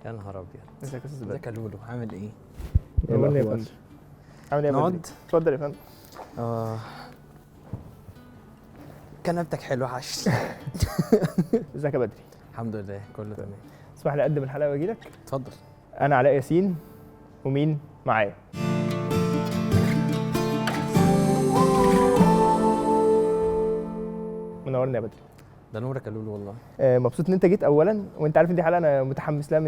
يا نهار ابيض. ازيك يا استاذ بدر؟ ازيك يا لولو، عامل ايه؟ نورني يا فندم. عامل ايه يا نقعد؟ بدر؟ اتفضل يا فندم. كنبتك حلوه عش. ازيك يا بدري؟ الحمد لله كله تمام. اسمح لي اقدم الحلقه واجي لك. اتفضل. انا علاء ياسين، ومين معايا؟ منورني يا بدري. ده نورك يا لولو والله. مبسوط ان انت جيت اولا، وانت عارف ان دي حلقه انا متحمس لها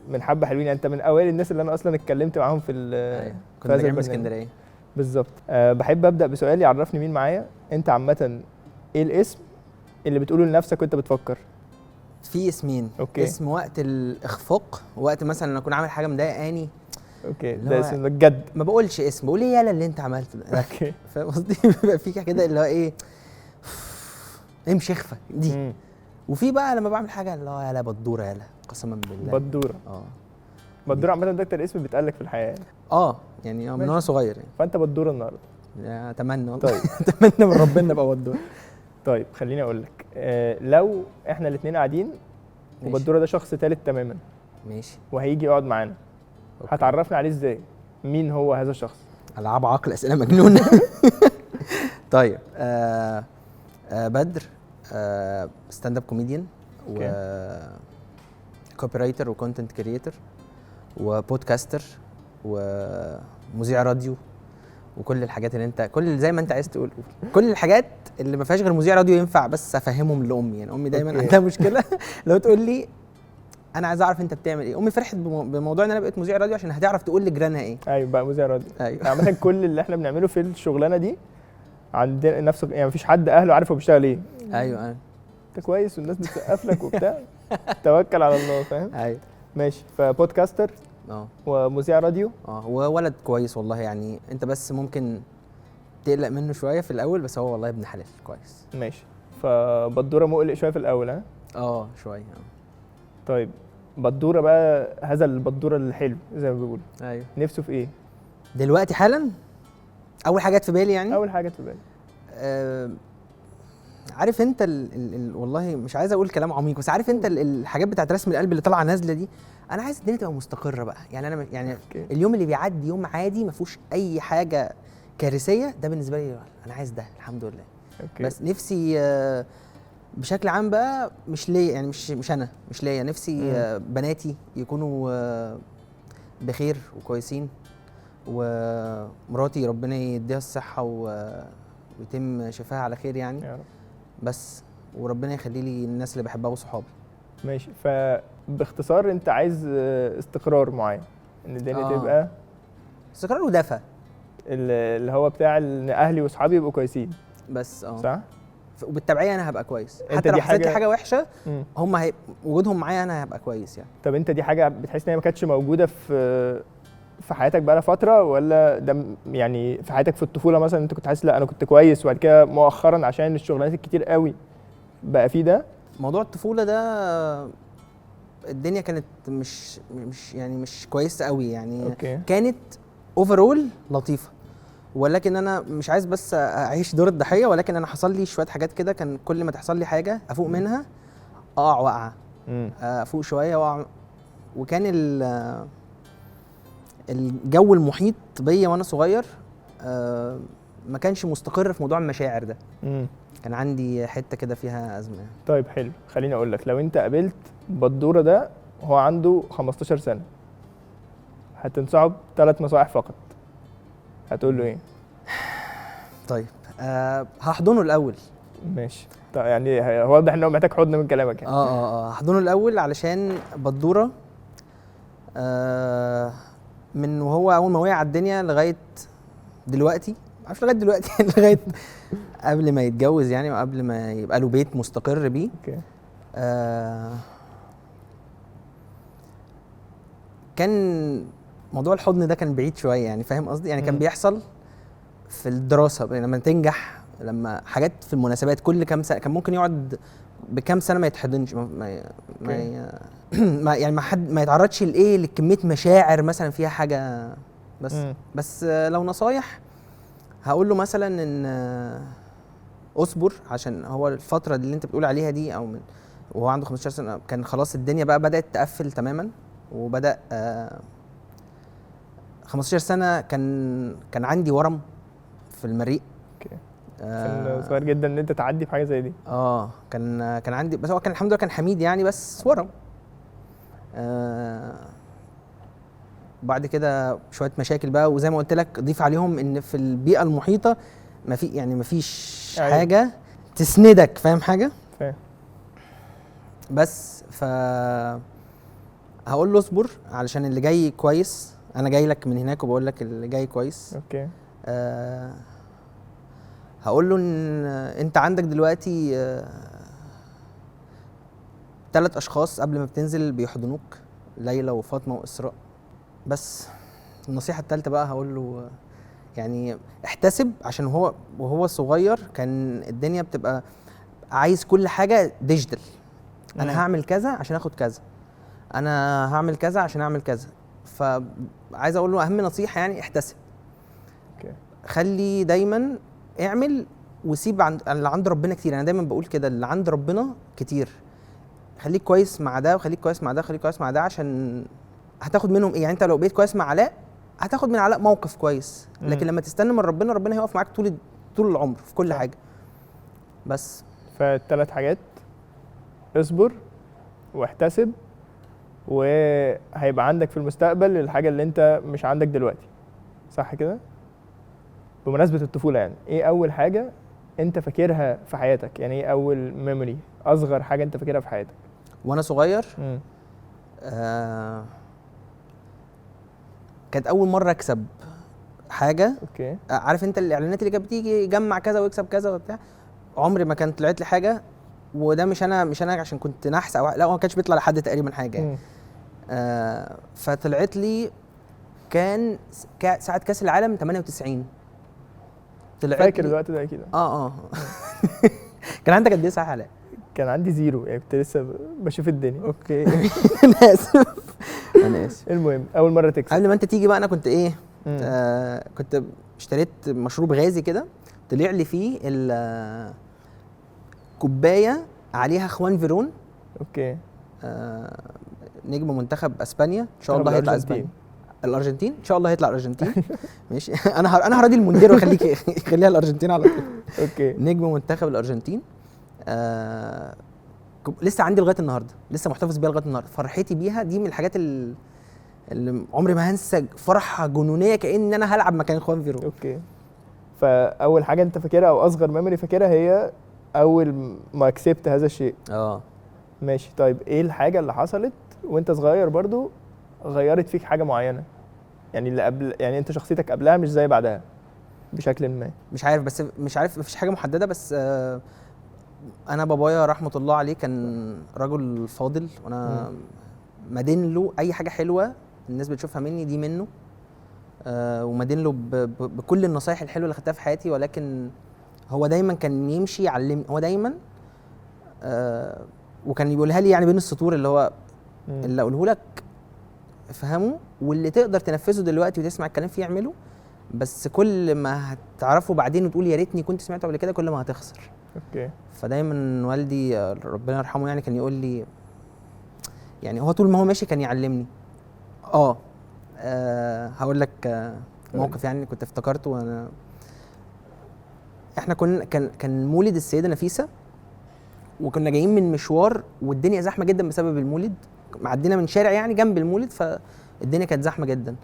من حبه حلوين، يعني انت من اوائل الناس اللي انا اصلا اتكلمت معاهم في ايوه في كنا هذا جايين من البرنامج. اسكندريه. بالظبط. بحب ابدا بسؤال يعرفني مين معايا. انت عامه ايه الاسم اللي بتقوله لنفسك وانت بتفكر؟ في اسمين. أوكي. اسم وقت الاخفاق، وقت مثلا انا اكون عامل حاجه مضايقاني اوكي، اللي ده هو اسم بجد. ما بقولش اسم، بقول ايه يالا اللي انت عملته ده. اوكي. فاهم قصدي؟ بيبقى في كده اللي هو ايه، امشي اخفى دي. وفي بقى لما بعمل حاجه اللي هو يالا بدوره، يالا قسما بالله بدوره. اه بدوره عامه ده اكتر اسم بيتقال لك في الحياه يعني. يعني من ماشي. وانا صغير يعني. فانت بدوره النهارده. اتمنى والله. طيب. اتمنى من ربنا ابقى بدوره. طيب خليني اقول لك، لو احنا الاثنين قاعدين ماشي. وبدوره ده شخص ثالث تماما ماشي. وهيجي يقعد معانا، أوكي. هتعرفنا عليه ازاي؟ مين هو هذا الشخص؟ العاب عقل، اسئله مجنونه. طيب بدر ستاند اب كوميديان، و كوبي رايتر وكونتنت كريتور وبودكاستر ومذيع راديو، وكل الحاجات اللي انت كل زي ما انت عايز تقول، كل الحاجات اللي ما فيهاش غير مذيع راديو ينفع بس افهمهم لامي. يعني امي دايما عندها مشكله لو تقول لي انا عايز اعرف انت بتعمل ايه. امي فرحت بموضوع ان انا بقيت مذيع راديو عشان هتعرف تقول لجيرانها ايه. ايوه بقى مذيع راديو. ايوه. عامه كل اللي احنا بنعمله في الشغلانه دي عندنا نفس، يعني مفيش حد اهله عارف هو بيشتغل ايه. ايوه انت كويس والناس بتسقف لك وبتاع. توكل على الله، فاهم؟ ايوه. ماشي. فبودكاستر ومذيع راديو. وولد كويس والله. يعني انت بس ممكن تقلق منه شويه في الاول، بس هو والله ابن حلال كويس. ماشي. فبدوره مقلق شويه في الاول، ها؟ شويه. طيب بدوره بقى، هذا البدوره الحلو زي ما بيقولوا، ايوه. نفسه في ايه دلوقتي حالا؟ اول حاجه في بالي يعني، اول حاجه في بالي، عارف انت والله مش عايز اقول كلام عميق، بس عارف انت الحاجات بتاعت رسم القلب اللي طالعه نازله دي. انا عايز الدنيا تبقى مستقره بقى. يعني انا يعني أوكي. اليوم اللي بيعدي يوم عادي ما فيهوش اي حاجه كارثيه، ده بالنسبه لي انا عايز ده الحمد لله. أوكي. بس نفسي بشكل عام بقى، مش ليا يعني، مش انا، مش ليا نفسي بناتي يكونوا بخير وكويسين، ومراتي ربنا يديها الصحه ويتم شفاها على خير يعني يا رب. بس وربنا يخلي لي الناس اللي بحبها وصحابي. ماشي. فباختصار انت عايز استقرار معين، ان الدنيا تبقى استقرار ودفى، اللي هو بتاع ان اهلي واصحابي يبقوا كويسين بس صح. وبالتبعيه انا هبقى كويس، انت حتى لو دي حصلت لي حاجه وحشه هم وجودهم معايا انا هبقى كويس يعني. طب انت دي حاجه بتحس ان هي ما كانتش موجوده في حياتك بقى لها فتره، ولا ده يعني في حياتك في الطفوله مثلا انت كنت حاسس لا انا كنت كويس، وبعد كده مؤخرا عشان الشغلانات الكتير قوي بقى في ده؟ موضوع الطفوله ده الدنيا كانت مش كويسه قوي يعني. أوكي. كانت اوفرول لطيفه، ولكن انا مش عايز بس اعيش دور الضحيه، ولكن انا حصل لي شويه حاجات كده، كان كل ما تحصل لي حاجه افوق منها اقع وقعه، افوق شويه واقع. وكان الجو المحيط بيا وانا صغير ما كانش مستقر في موضوع المشاعر ده. كان عندي حته كده فيها ازمه. طيب حلو، خليني اقول لك، لو انت قابلت بدوره ده وهو عنده 15 سنه هتنصحه ب3 نصائح فقط، هتقول له ايه؟ طيب هحضنه الاول. ماشي. طيب يعني واضح ان هو محتاج حضن من كلامك يعني. هحضنه الاول علشان بدوره من وهو اول ما وقع على الدنيا لغايه دلوقتي، عارف لغايه دلوقتي لغايه قبل ما يتجوز يعني، وقبل ما يبقى له بيت مستقر بيه. اوكي. كان موضوع الحضن ده كان بعيد شويه يعني، فاهم قصدي؟ يعني كان بيحصل في الدراسه لما تنجح، لما حاجات في المناسبات كل كام سنه، كان ممكن يقعد بكام سنه ما يتحضنش، يعني ما يتعرضش لايه، لكميه مشاعر مثلا فيها حاجه. بس لو نصايح هقول له مثلا ان اصبر، عشان هو الفتره اللي انت بتقول عليها دي، او وهو عنده 15 سنه كان خلاص الدنيا بقى بدات تقفل تماما، وبدا 15 سنه كان عندي ورم في المريء. اوكي. كان صغير جدا ان انت تعدي بحاجه زي دي. كان عندي، بس هو كان الحمد لله كان حميد يعني، بس ورم. بعد كده شويه مشاكل بقى، وزي ما قلت لك ضيف عليهم ان في البيئه المحيطه ما فيش حاجه تسندك، فاهم حاجه؟ فاهم. بس هقول له اصبر علشان اللي جاي كويس. انا جاي لك من هناك وبقول لك اللي جاي كويس. اوكي. هقول له ان انت عندك دلوقتي 3 اشخاص قبل ما بتنزل بيحضنوك، ليلى وفاطمه واسراء. بس النصيحه الثالثه بقى هقول له يعني احتسب، عشان وهو صغير كان الدنيا بتبقى عايز كل حاجه ديجيتال. انا هعمل كذا عشان اخد كذا، انا هعمل كذا عشان اعمل كذا. فعايز اقول له اهم نصيحه يعني احتسب. اوكي. خلي دايما اعمل وسيب اللي عند ربنا كتير. انا دايما بقول كده، اللي عند ربنا كتير. خليك كويس مع ده، وخليك كويس مع ده، خليك كويس مع ده، عشان هتاخد منهم ايه؟ يعني انت لو بقيت كويس مع علاء هتاخد من علاء موقف كويس، لكن لما تستنى من ربنا هيقف معاك طول العمر في كل حاجه. بس فالثلاث حاجات: اصبر واحتسب وهيبقى عندك في المستقبل الحاجه اللي انت مش عندك دلوقتي، صح كده؟ بمناسبه الطفوله، يعني ايه اول حاجه انت فاكرها في حياتك؟ يعني ايه اول ميموري، اصغر حاجه انت فاكرها في حياتك وانا صغير؟ كانت اول مره اكسب حاجه. اوكي. عارف انت الاعلانات اللي كانت بتيجي جمع كذا واكسب كذا وبتاع؟ عمري ما كانت طلعت لي حاجه، وده مش انا عشان كنت نحس او لا، هو ما كانش بيطلع لحد تقريبا حاجه يعني. فطلعت لي كان ساعه كاس العالم 98. طلعت فاكر الوقت ده اكيد؟ كان عندك قد ايه صحيح علاء؟ كان عندي 0، يعني كنت لسه بشوف الدنيا. اوكي. انا اسف. المهم اول مره تكسب. قبل ما انت تيجي بقى انا كنت ايه، كنت اشتريت مشروب غازي كده، طلع لي فيه كوبايه عليها اخوان فيرون. اوكي. نجم منتخب اسبانيا، ان شاء الله هيطلع اسبانيا. الارجنتين ان شاء الله هيطلع الارجنتين. ماشي. انا هراضي المدير واخليك يخليها الارجنتين على طول. اوكي. نجم منتخب الارجنتين. لسه عندي لغايه النهارده، لسه محتفظ بيها لغايه النهارده. فرحتي بيها دي من الحاجات اللي عمري ما هنسى، فرحه جنونيه كأن انا هلعب مكان اخوان فيرو. اوكي. فاول حاجه انت فاكرها او اصغر ميموري فاكرها هي اول ما كسبت هذا الشيء. ماشي. طيب ايه الحاجه اللي حصلت وانت صغير برضو غيرت فيك حاجه معينه؟ يعني اللي قبل، يعني انت شخصيتك قبلها مش زي بعدها بشكل ما. مش عارف، بس مش عارف، مفيش حاجه محدده، بس انا بابايا رحمه الله عليه كان رجل فاضل، وانا مدين له اي حاجه حلوه الناس بتشوفها مني دي منه. ومدين له بكل النصايح الحلوه اللي خدتها في حياتي، ولكن هو دايما كان يمشي يعلمني. هو دايما وكان يقولها لي يعني بين السطور، اللي هو اللي اقوله لك افهمه، واللي تقدر تنفذه دلوقتي وتسمع الكلام فيه اعمله، بس كل ما هتعرفه بعدين وتقول يا ريتني كنت سمعته قبل كده كل ما هتخسر. اوكي. فدايما والدي ربنا يرحمه يعني كان يقول لي، يعني هو طول ما هو ماشي كان يعلمني. هقول لك موقف يعني كنت افتكرته. وانا احنا كان مولد السيده نفيسه، وكنا جايين من مشوار والدنيا زحمه جدا بسبب المولد. معدينا من شارع يعني جنب المولد، فالدنيا كانت زحمه جدا.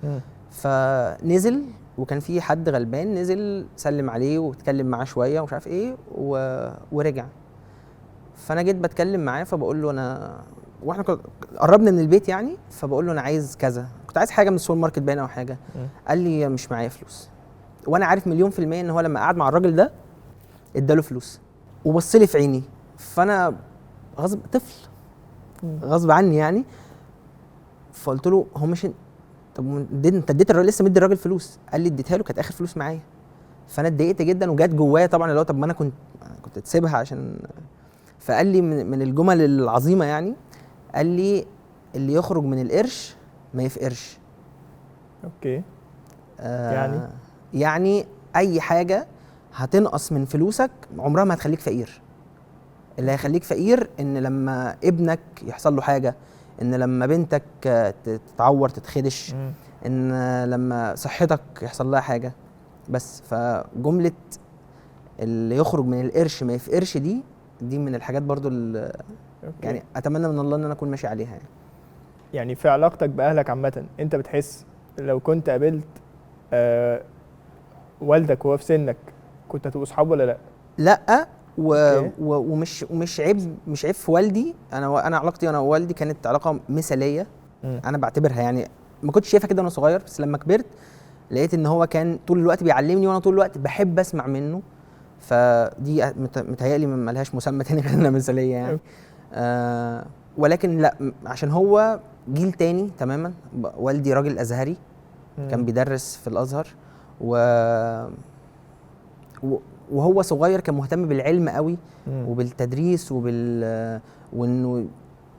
فنزل، وكان في حد غلبان نزل سلم عليه واتكلم معاه شويه ومش عارف ايه ورجع. فانا جيت بتكلم معاه، فبقول له واحنا قربنا من البيت يعني، فبقول له انا عايز كذا، كنت عايز حاجه من السوبر ماركت باين او حاجه. قال لي مش معايا فلوس. وانا عارف 100% ان هو لما قعد مع الراجل ده اداله فلوس وبص لي في عيني. فانا طفل غصب عني يعني، فقلت له هو مش طب انت اديت الراجل، لسه مدي الراجل فلوس؟ قال لي اديتها له، كانت اخر فلوس معايا. فانا اتضايقت جدا وجات جوايا طبعا اللي هو طب ما انا كنت تسيبها عشان. فقال لي من الجمل العظيمه يعني، قال لي اللي يخرج من القرش ما يفقرش. اوكي. يعني اي حاجه هتنقص من فلوسك عمرها ما هتخليك فقير. اللي هيخليك فقير ان لما ابنك يحصل له حاجه، ان لما بنتك تتعور تتخدش، ان لما صحتك يحصل لها حاجه. بس فجمله اللي يخرج من القرش ما يفقرش دي من الحاجات برضو اللي يعني اتمنى من الله ان انا اكون ماشي عليها يعني. يعني في علاقتك باهلك عامه انت بتحس لو كنت قابلت والدك وهو في سنك كنت هتبقوا صحاب ولا لا؟ لا ومش عيب في والدي. انا علاقتي انا ووالدي كانت علاقه مثاليه. انا بعتبرها يعني ما كنتش شايفها كده وانا صغير، بس لما كبرت لقيت ان هو كان طول الوقت بيعلمني وانا طول الوقت بحب اسمع منه. فدي متهيألي ملهاش مسمى تاني غير انها مثاليه يعني. ولكن لا، عشان هو جيل تاني تماما. والدي راجل ازهري كان بيدرس في الازهر وهو صغير كان مهتم بالعلم قوي وبالتدريس وانه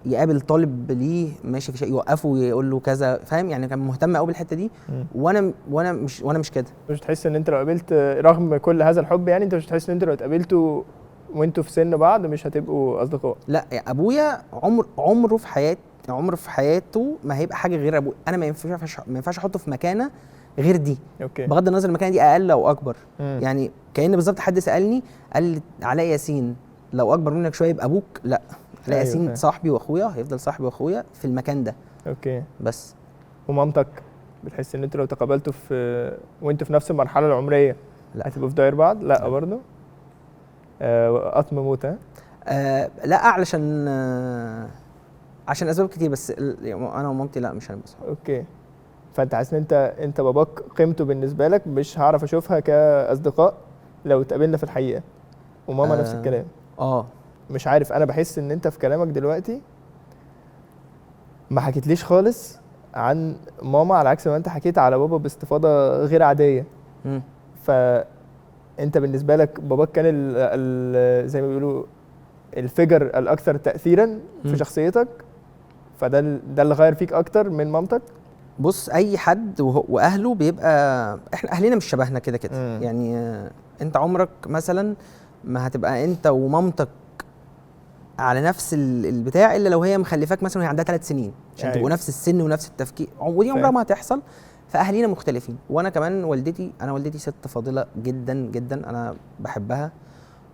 يقابل طالب ليه ماشي في شيء يوقفه ويقول له كذا، فاهم يعني؟ كان مهتم قوي بالحته دي. وانا مش كده. مش تحس ان انت لو قابلت رغم كل هذا الحب يعني انت مش تحس ان انت لو اتقابلتوا وانتوا في سن بعض مش هتبقوا اصدقاء؟ لا، ابويا عمره في حياته ما هيبقى حاجه غير ابويا. انا ما ينفعش احطه في مكانه غير دي. بغض النظر المكانه دي اقل او اكبر. يعني كأن بالظبط حد سالني قال لي علاء ياسين لو اكبر منك شويه يبقى ابوك. لا، علاء ياسين صاحبي واخويا، هيفضل صاحبي واخويا في المكان ده. بس. ومامتك بتحس ان انتوا لو تقابلتوا وانتوا في نفس المرحله العمريه هتبقوا في داير بعض؟ لا برضه قطم موت. لا، عشان اسباب كتير، بس انا ومامتي لا مش هنبقى صحاب. فانت حاسس ان انت باباك قيمته بالنسبه لك مش هعرف اشوفها كاصدقاء لو اتقابلنا في الحقيقه، وماما نفس الكلام. مش عارف، انا بحس ان انت في كلامك دلوقتي ما حكيتليش خالص عن ماما على عكس ما انت حكيت على بابا باستفاضه غير عاديه. فانت بالنسبه لك باباك كان زي ما بيقولوا الفيجر الاكثر تاثيرا في شخصيتك، فده اللي غير فيك اكتر من مامتك؟ بص، اي حد واهله بيبقى احنا اهلنا مش شبهنا كده يعني. انت عمرك مثلا ما هتبقى انت ومامتك على نفس البتاع الا لو هي مخلفاك مثلا وهي عندها 3 سنين عشان تبقوا نفس السن ونفس التفكير، ودي عمرها ما هتحصل. فاهالينا مختلفين. وانا كمان والدتي ست فاضله جدا جدا، انا بحبها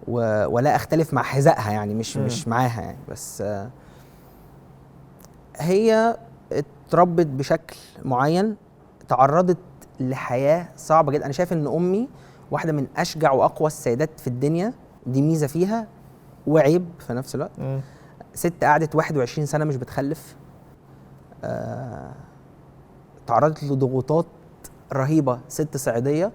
ولا اختلف مع حذائها يعني، مش معاها يعني. بس هي اتربت بشكل معين، تعرضت لحياه صعبه جدا. انا شايف ان امي واحده من اشجع واقوى السيدات في الدنيا، دي ميزه فيها وعيب في نفس الوقت. ست قعدت 21 سنه مش بتخلف، تعرضت لضغوطات رهيبه. ست صعيديه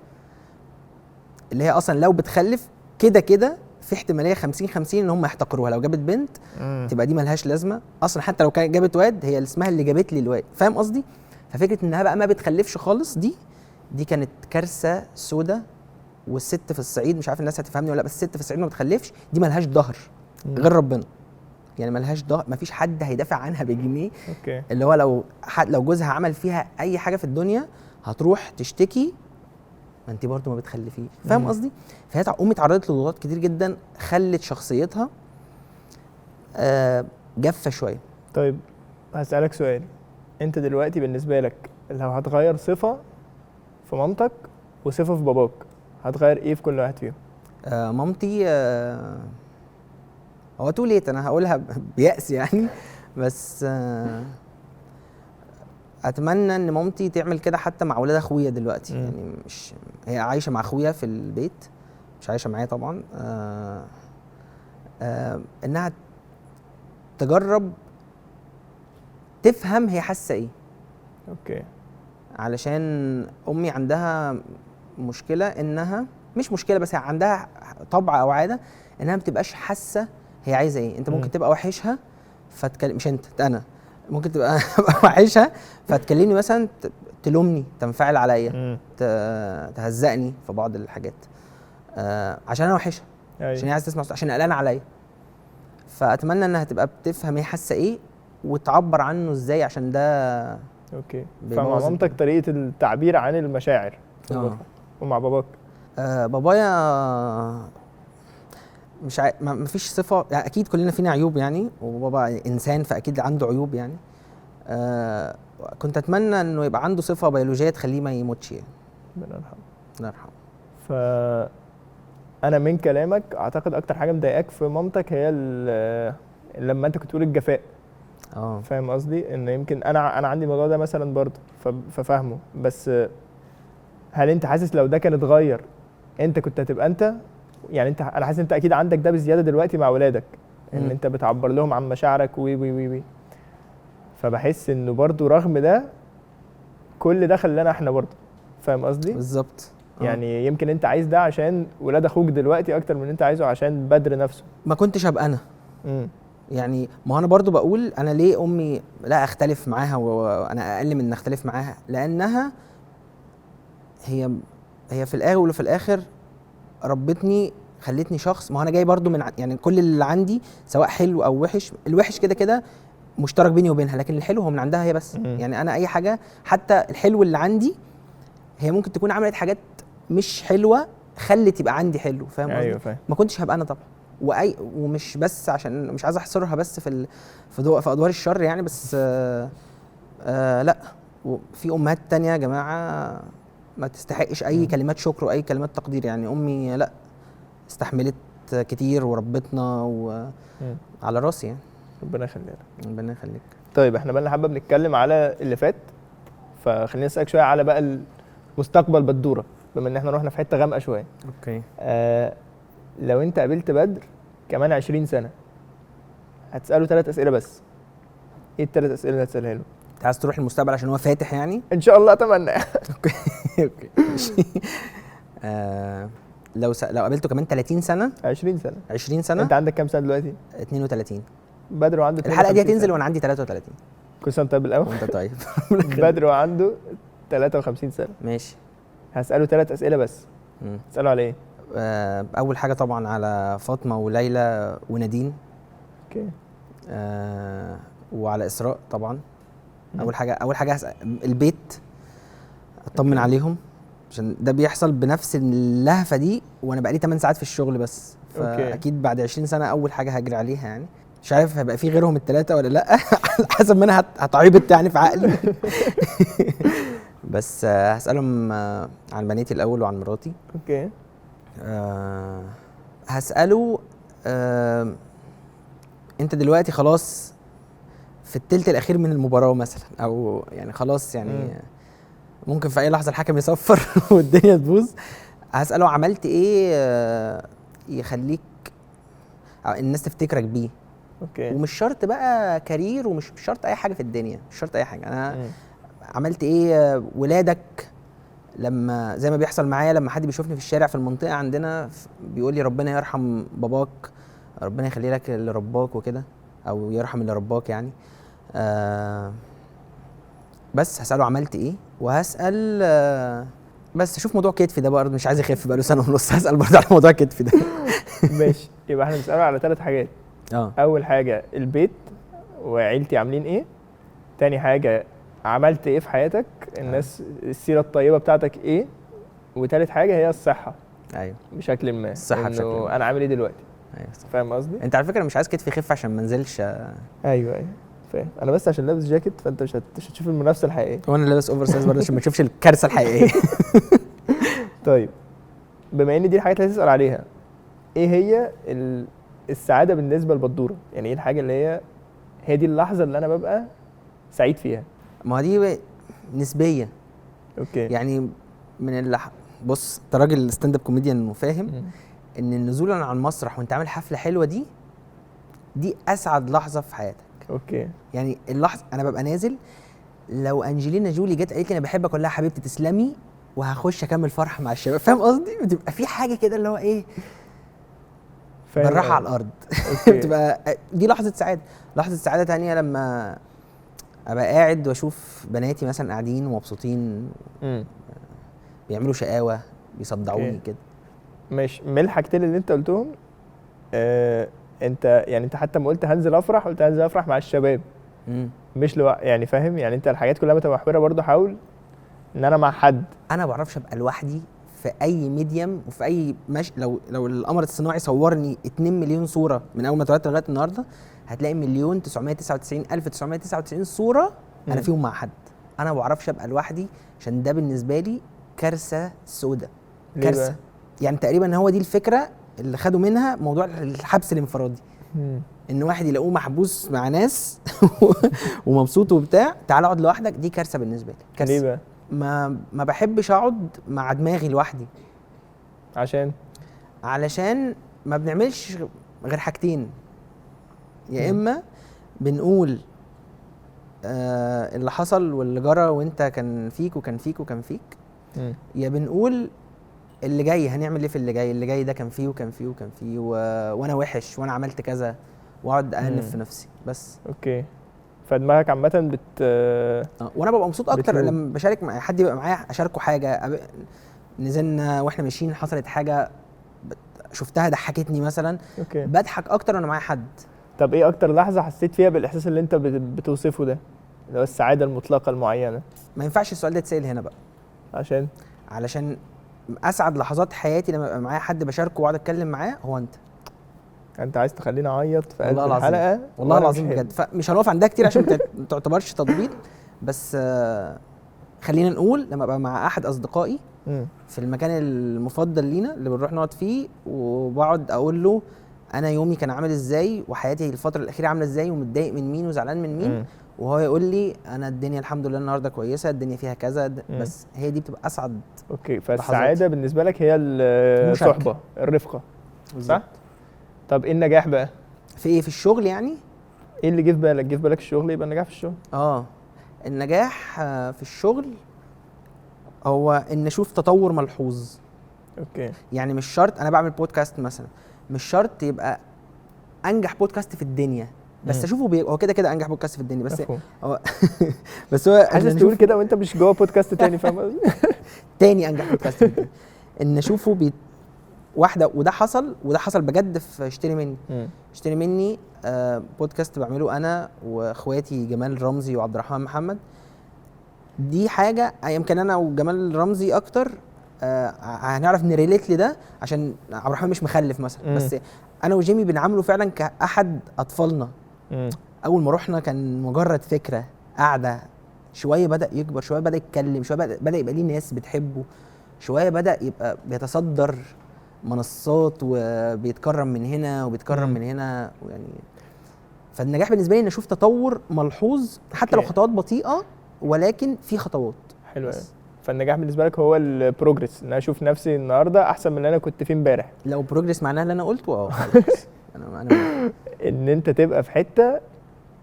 اللي هي اصلا لو بتخلف كده في احتماليه 50-50 ان هم يحتقروها. لو جابت بنت تبقى دي ملهاش لازمه اصلا، حتى لو كانت جابت واد هي اسمها اللي جابت لي الواد، فاهم قصدي؟ ففكره انها بقى ما بتخلفش خالص دي كانت كارثه سودة. والست في الصعيد، مش عارف الناس هتفهمني ولا لا، بس الست في الصعيد ما بتخلفش دي ملهاش ظهر غير ربنا يعني. ملهاش ظهر، مفيش حد هيدافع عنها بجنيه. اللي هو لو جوزها عمل فيها اي حاجه في الدنيا هتروح تشتكي، ما انت برضو ما بتخلفيش، فاهم قصدي؟ فهي امي اتعرضت لضغوطات كتير جدا خلت شخصيتها جافه شويه. طيب هسألك سؤال، انت دلوقتي بالنسبه لك لو هتغير صفه في مامتك وصفه في باباك هتغير ايه في كل واحد فيهم؟ مامتي هو تو ليت انا هقولها بيأس يعني، بس اتمنى ان مامتي تعمل كده حتى مع اولاد اخويا دلوقتي. يعني مش هي عايشه مع اخويا في البيت، مش عايشه معايا طبعا. انها تجرب تفهم هي حاسه ايه. علشان امي عندها مشكله، انها مش مشكله بس هي عندها طبع او عاده انها ما بتبقاش حاسه هي عايزه ايه. انت ممكن تبقى وحشها فتكلم، مش انت، انا ممكن تبقى وحشها فتكلمني مثلا تلومني، تنفعل عليا، تهزقني في بعض الحاجات عشان انا وحشها، عشان هي عايزه تسمع، عشان قلقانه عليا. فاتمنى انها تبقى بتفهم هي حاسه ايه وتعبر عنه ازاي، عشان ده فمع مامتك طريقه التعبير عن المشاعر ومع باباك بابايا مش ما فيش صفه يعني، اكيد كلنا فينا عيوب يعني، وبابا انسان فاكيد عنده عيوب يعني. كنت اتمنى انه يبقى عنده صفه بيولوجيه تخليه ما يموتش يعني. ربنا يرحمه. الله يرحمه. انا من كلامك اعتقد اكتر حاجه مضايقاك في مامتك هي لما انت كنت تقول الجفاء. فاهم قصدي؟ ان يمكن انا عندي الموضوع ده مثلا برضه ففاهمه. بس هل انت حاسس لو ده كان اتغير انت كنت هتبقى انت؟ يعني انا حاسس انت اكيد عندك ده بزياده دلوقتي مع ولادك، ان انت بتعبر لهم عن مشاعرك وي وي وي وي. فبحس انه برضه رغم ده كل ده خلانا احنا برضه. فاهم قصدي؟ بالظبط. يعني يمكن انت عايز ده عشان ولاد اخوك دلوقتي اكتر من انت عايزه عشان بدر نفسه. ما كنتش هبقى انا. يعني ما انا برضو بقول انا ليه امي لا اختلف معاها وانا اقل من ان اختلف معاها، لانها هي في الاول وفي الاخر ربتني، خلتني شخص. ما انا جاي برضو من يعني كل اللي عندي سواء حلو او وحش، الوحش كده كده مشترك بيني وبينها، لكن الحلو هو من عندها هي بس. يعني انا اي حاجه حتى الحلو اللي عندي هي ممكن تكون عملت حاجات مش حلوه خلت يبقى عندي حلو. فاهم قصدي؟ ايوه فاهم. ما كنتش هبقى انا طبعا. ومش بس عشان مش عايز احصرها بس في ادوار الشر يعني، بس لا، في امهات تانية يا جماعه ما تستحقش اي كلمات شكر واي كلمات تقدير. يعني امي لا استحملت كتير وربتنا وعلى راسي يعني. ربنا يخليك. ربنا يخليك. طيب احنا بقى حابه بنتكلم على اللي فات، فخلينا نسالك شويه على بقى المستقبل بدوره، بما ان احنا رحنا في حته غامقه شويه. اوكي. لو انت قابلت بدر كمان 20 سنه هتساله 3 اسئله بس، ايه ال3 اسئله اللي هتسالها له؟ انت عايز تروح المستقبل عشان هو فاتح يعني؟ ان شاء الله اتمنى. اوكي ماشي. لو قابلته كمان 30 سنه 20 سنه انت عندك كام سنه دلوقتي؟ 32. بدر عنده الحلقه دي هتنزل وانا عندي 33. كل سنه طيب الاول. وانت طيب. بدر عنده 53 سنه. ماشي. هساله 3 اسئله بس. هساله على ايه؟ اول حاجه طبعا على فاطمه وليلى ونادين. اوكي. وعلى اسراء طبعا. اول حاجه البيت، اطمن عليهم عشان ده بيحصل بنفس اللهفه دي وانا بقالي 8 ساعات في الشغل بس. فاكيد بعد 20 سنه اول حاجه هجري عليها يعني. مش عارف هيبقى في غيرهم الثلاثه ولا لا. حسب ما انا هتعيبت يعني في عقلي. بس هسالهم عن بناتي الاول وعن مراتي. اوكي. هساله انت دلوقتي خلاص في الثلث الاخير من المباراه مثلا، او يعني خلاص يعني ممكن في اي لحظه الحكم يصفر والدنيا تبوظ. هساله عملت ايه يخليك الناس تفتكرك بيه. اوكي. ومش شرط بقى كارير، ومش شرط اي حاجه في الدنيا، مش شرط اي حاجه. انا عملت ايه ولادك لما زي ما بيحصل معايا لما حد بيشوفني في الشارع في المنطقه عندنا بيقول لي ربنا يرحم باباك، ربنا يخلي لك اللي رباك وكده، او يرحم اللي رباك يعني. بس هساله عملت ايه، وهسال بس اشوف موضوع كتفي ده برضه مش عايز يخف بقاله سنه ونص. هسال برضه على موضوع كتفي ده. ماشي. يبقى احنا بنساله على 3 حاجات. اول حاجه البيت وعيلتي عاملين ايه، تاني حاجه عملت ايه في حياتك، الناس السيره الطيبه بتاعتك ايه، وتالت حاجه هي الصحه. ايوه بشكل ما. الصحه بشكل ما. انا عامل ايه دلوقتي. ايوه فاهم قصدي؟ انت على فكره مش عايز كتفي يخف عشان ما انزلش. ايوه فاهم. انا بس عشان لابس جاكيت فانت مش هتشوف المنافسه الحقيقيه، وانا لابس اوفر سايز برضه عشان ما تشوفش الكارثه الحقيقيه. طيب بما ان دي الحاجات اللي هتسال عليها، ايه هي السعاده بالنسبه لبدوره؟ يعني ايه الحاجه اللي هي دي اللحظه اللي انا ببقى سعيد فيها؟ ما دي نسبيه. اوكي. يعني من بص انت راجل ستاند اب كوميديان وفاهم ان النزول على المسرح وانت عامل حفله حلوه دي اسعد لحظه في حياتك. اوكي. يعني اللحظه انا ببقى نازل، لو انجلينا جولي جت قالت لي انا بحبك اقول لها حبيبتي تسلمي وهخش اكمل فرح مع الشباب. فاهم قصدي؟ بتبقى في حاجه كده اللي هو ايه، بالراحه على الارض. بتبقى دي لحظه سعاده. لحظه سعاده تانية لما ابقى قاعد واشوف بناتي مثلا قاعدين ومبسوطين بيعملوا شقاوه بيصدعوني كده. ماشي. من الحاجتين اللي انت قلتهم انت حتى ما قلت هنزل افرح، قلت هنزل افرح مع الشباب مش يعني فاهم؟ يعني انت الحاجات كلها متمحوره برضو. حاول ان انا مع حد. انا ما بعرفش ابقى لوحدي في اي ميديم وفي اي لو القمر الصناعي صورني 2 مليون صوره من اول ما اتولدت لغايه النهارده هتلاقي 1,999,999 صوره انا فيهم مع حد. انا ما بعرفش ابقى لوحدي عشان ده بالنسبه لي كارثه سودة. كارثه. يعني تقريبا هو دي الفكره اللي خدوا منها موضوع الحبس الانفرادي. ان واحد يلاقوه محبوس مع ناس ومبسوط وبتاع، تعال اقعد لوحدك، دي كارثه بالنسبه لي. كارثه. ليه بقى؟ ما بحبش اقعد مع دماغي لوحدي. علشان ما بنعملش غير حاجتين، يا اما بنقول اللي حصل واللي جرى وانت كان فيك وكان فيك وكان فيك، يا بنقول اللي جاي هنعمل ايه في اللي جاي ده كان فيه وكان فيه وكان فيه وانا وحش وانا عملت كذا، واقعد انف في نفسي بس. اوكي. فدماغك عامه وانا ببقى مبسوط اكتر لما بشارك مع حد، يبقى معايا اشاركه حاجه. نزلنا واحنا ماشيين حصلت حاجه شفتها ضحكتني مثلا، اوكي، بضحك اكتر وانا معايا حد. طب ايه اكتر لحظه حسيت فيها بالاحساس اللي انت بتوصفه ده، اللي هو السعاده المطلقه المعينه؟ ما ينفعش السؤال ده يتسال هنا بقى، علشان اسعد لحظات حياتي لما ابقى معايا حد بشاركه واقعد اتكلم معاه هو انت عايز تخليني اعيط في قلب الحلقه. والله العظيم بجد. فمش هنقف عندها كتير عشان ما تعتبرش تطبيل، بس خلينا نقول لما ابقى مع احد اصدقائي في المكان المفضل لينا اللي بنروح نقعد فيه، وبقعد اقول له انا يومي كان عامل ازاي وحياتي الفتره الاخيره عامله ازاي ومتضايق من مين وزعلان من مين، وهو يقول لي انا الدنيا الحمد لله النهارده كويسه، الدنيا فيها كذا، بس هي دي بتبقى اسعد. اوكي، فالسعاده بالنسبه لك هي الصحبه، الرفقه، صح؟ طب ايه النجاح بقى؟ في ايه؟ في الشغل يعني؟ ايه اللي جه في بالك؟ جه في بالك الشغل يبقى النجاح في الشغل؟ النجاح في الشغل هو ان اشوف تطور ملحوظ. اوكي، يعني مش شرط انا بعمل بودكاست مثلا، مش شرط يبقى انجح بودكاست في الدنيا، بس اشوفه هو كده كده انجح بودكاست في الدنيا، بس هو بس هو عايز تقول كده وانت مش جوه بودكاست تاني، فاهم قصدي؟ تاني انجح بودكاست في الدنيا ان اشوفه واحده. وده حصل بجد في اشتري مني بودكاست بعمله انا واخواتي جمال رمزي وعبد الرحمن محمد. دي حاجه يمكن انا وجمال رمزي اكتر هنعرف نريليت لده عشان عبد الرحمن مش مخلف مثلا، بس انا وجيمي بنعامله فعلا كاحد اطفالنا. اول ما رحنا كان مجرد فكره قاعده، شويه بدا يكبر، شويه بدا يتكلم، شويه بدا يبقى ليه ناس بتحبه، شويه بدا يبقى بيتصدر منصات وبيتكرم من هنا وبيتكرم من هنا يعني. فالنجاح بالنسبه لي ان اشوف تطور ملحوظ حتى لو خطوات بطيئه، ولكن في خطوات. حلو قوي. فالنجاح بالنسبه لك هو البروجرس، ان انا اشوف نفسي النهارده احسن من اللي انا كنت فيه امبارح. لو بروجرس معناها اللي انا قلته انا ان انت تبقى في حته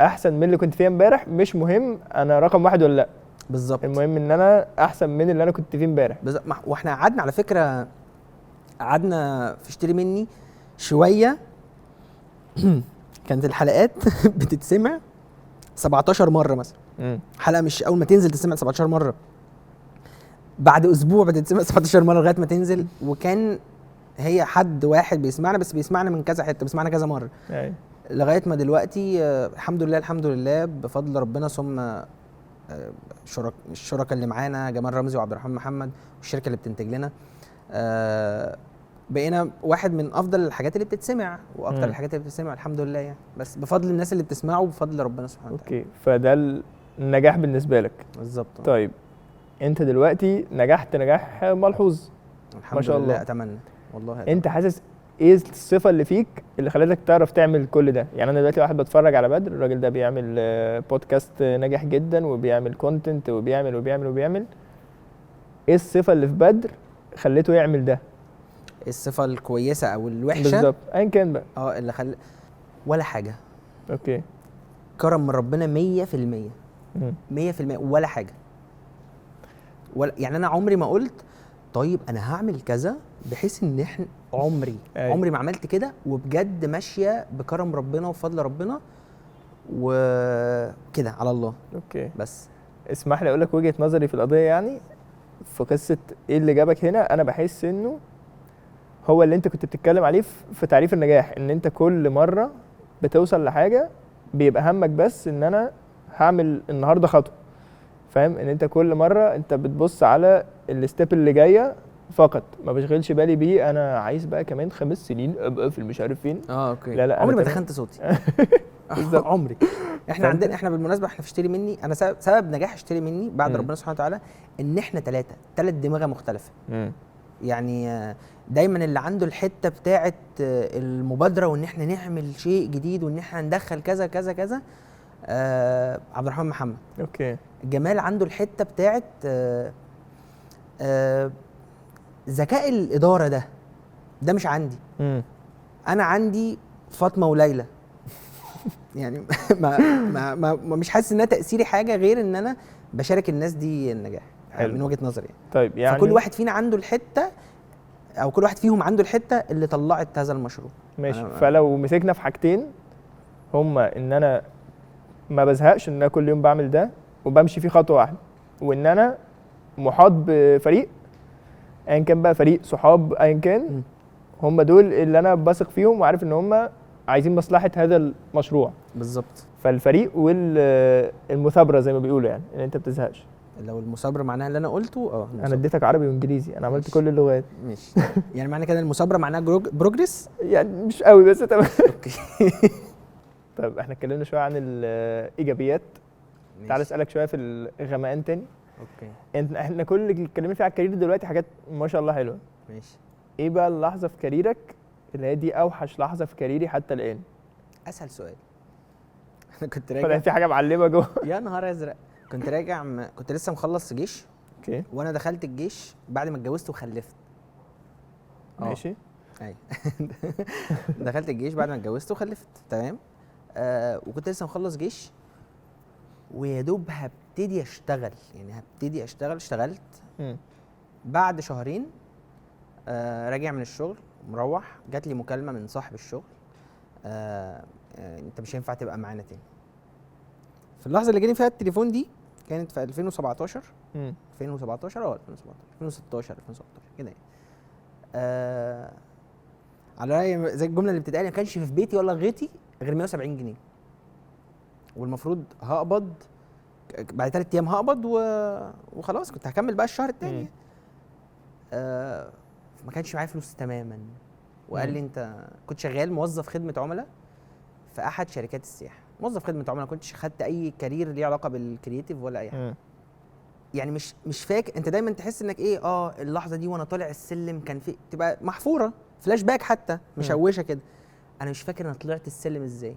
احسن من اللي كنت فيها امبارح، مش مهم انا رقم 1 ولا لا. بالظبط، المهم ان انا احسن من اللي انا كنت فيه امبارح. واحنا قعدنا على فكره في اشتري مني شويه كانت الحلقات بتتسمع 17 مره مثلا. حلقه مش اول ما تنزل تسمع 17 مره، بعد اسبوع بتتسمع 17 مره لغايه ما تنزل. وكان هي حد واحد بيسمعنا، بس بيسمعنا من كذا حته، بيسمعنا كذا مره لغايه ما دلوقتي الحمد لله بفضل ربنا، ثم الشركاء اللي معانا جمال رمزي وعبد الرحمن محمد والشركه اللي بتنتج لنا، بقينا واحد من افضل الحاجات اللي بتتسمع واكتر الحاجات اللي بتتسمع الحمد لله يعني، بس بفضل الناس اللي بتسمعه وبفضل ربنا سبحانه وتعالى. اوكي، فده النجاح بالنسبه لك. بالظبط. طيب انت دلوقتي نجحت نجاح ملحوظ الحمد ما شاء الله. لا اتمنى والله. انت حاسس ايه الصفه اللي فيك اللي خلتك تعرف تعمل كل ده؟ يعني انا دلوقتي واحد بتفرج على بدر، الراجل ده بيعمل بودكاست ناجح جدا وبيعمل كونتنت وبيعمل ايه الصفه اللي في بدر خليته يعمل ده؟ الصفه الكويسه او الوحشه؟ بالظبط، ايا كان بقى. اللي ولا حاجه. اوكي، كرم من ربنا 100% ولا حاجه. يعني انا عمري ما قلت طيب انا هعمل كذا بحيث ان احنا عمري ما عملت كده، وبجد ماشيه بكرم ربنا وفضل ربنا وكده على الله. اوكي، بس اسمح لي اقول لك وجهه نظري في القضيه. يعني في قصه ايه اللي جابك هنا، انا بحس انه هو اللي انت كنت بتتكلم عليه في تعريف النجاح، ان انت كل مره بتوصل لحاجه بيبقى همك بس ان انا هعمل النهارده خطوه، فاهم؟ ان انت كل مره انت بتبص على الستيب اللي جايه فقط، ما بشغلش بالي بيه انا عايز بقى كمان 5 سنين ابقى في مش عارف فين. اوكي. لا عمري ما تخنت صوتي. عمري. احنا عندنا، احنا بالمناسبه احنا في اشتري مني، انا سبب نجاح اشتري مني بعد ربنا سبحانه وتعالى ان احنا ثلاث دماغه مختلفه. يعني دايما اللي عنده الحته بتاعه المبادره وان احنا نعمل شيء جديد وان احنا ندخل كذا كذا كذا، عبد الرحمن محمد. اوكي. جمال عنده الحته بتاعه ذكاء الاداره، ده مش عندي. انا عندي فاطمه وليلى. يعني ما مش حاسس انها تاثيري حاجه غير ان انا بشارك الناس دي النجاح. حلو. من وجهه نظري يعني. طيب يعني فكل واحد فينا عنده الحته، او كل واحد فيهم عنده الحته اللي طلعت هذا المشروع. ماشي. فلو مسكنا في حاجتين هما ان انا ما بزهقش ان انا كل يوم بعمل ده وبمشي فيه خطوه واحده، وان انا محاط بفريق ايا كان بقى، فريق صحاب ايا كان، هم دول اللي انا بثق فيهم وعارف ان هم عايزين مصلحه هذا المشروع بالظبط. فالفريق والمثابره زي ما بيقولوا، يعني ان انت بتزهقش. لو المثابره معناها اللي انا قلته انا اديتك عربي وانجليزي، انا عملت كل اللغات. ماشي. يعني معنى كده المثابره معناها بروجريس؟ يعني مش قوي بس تمام. اوكي. طيب احنا اتكلمنا شويه عن الايجابيات، تعال اسالك شويه في الغمقان تاني. اوكي. احنا كل اللي اتكلمنا فيه على الكارير دلوقتي حاجات ما شاء الله حلوه. ماشي. ايه بقى اللحظه في كاريرك اللي هي دي اوحش لحظه في كاريري حتى الان؟ اسهل سؤال. انا كنت راجع في حاجه معلمه جوه. يا نهار ازرق. كنت راجع كنت لسه مخلص جيش. اوكي. وانا دخلت الجيش بعد ما اتجوزت وخلفت. ماشي. ايوه. دخلت الجيش بعد ما اتجوزت وخلفت. تمام. وكنت لسه مخلص جيش ويا دوب هبتدي اشتغل، يعني هبتدي اشتغل. اشتغلت. بعد شهرين راجع من الشغل مروح، جات لي مكالمه من صاحب الشغل، انت مش هينفع تبقى معانا تاني. في اللحظه اللي جالي فيها التليفون دي كانت في 2017. 2017 2016 2017 كده يعني. على رأي زي الجمله اللي بتتقال، ما كانش في بيتي ولا غيتي غير 170 جنيه، والمفروض هقبض بعد 3 ايام هقبض وخلاص كنت هكمل بقى الشهر التاني. ما كانش معايا فلوس تماما، وقال لي انت كنت شغال موظف خدمه عملاء في احد شركات السياحه، موظف خدمه عملاء، ما كنتش خدت اي كارير ليه علاقه بالكرييتيف ولا اي حاجه. يعني مش فاكر. انت دايما تحس انك ايه، اللحظه دي وانا طالع السلم كان في تبقى محفوره فلاش باك حتى مشوشه كده. انا مش فاكر انا طلعت السلم ازاي،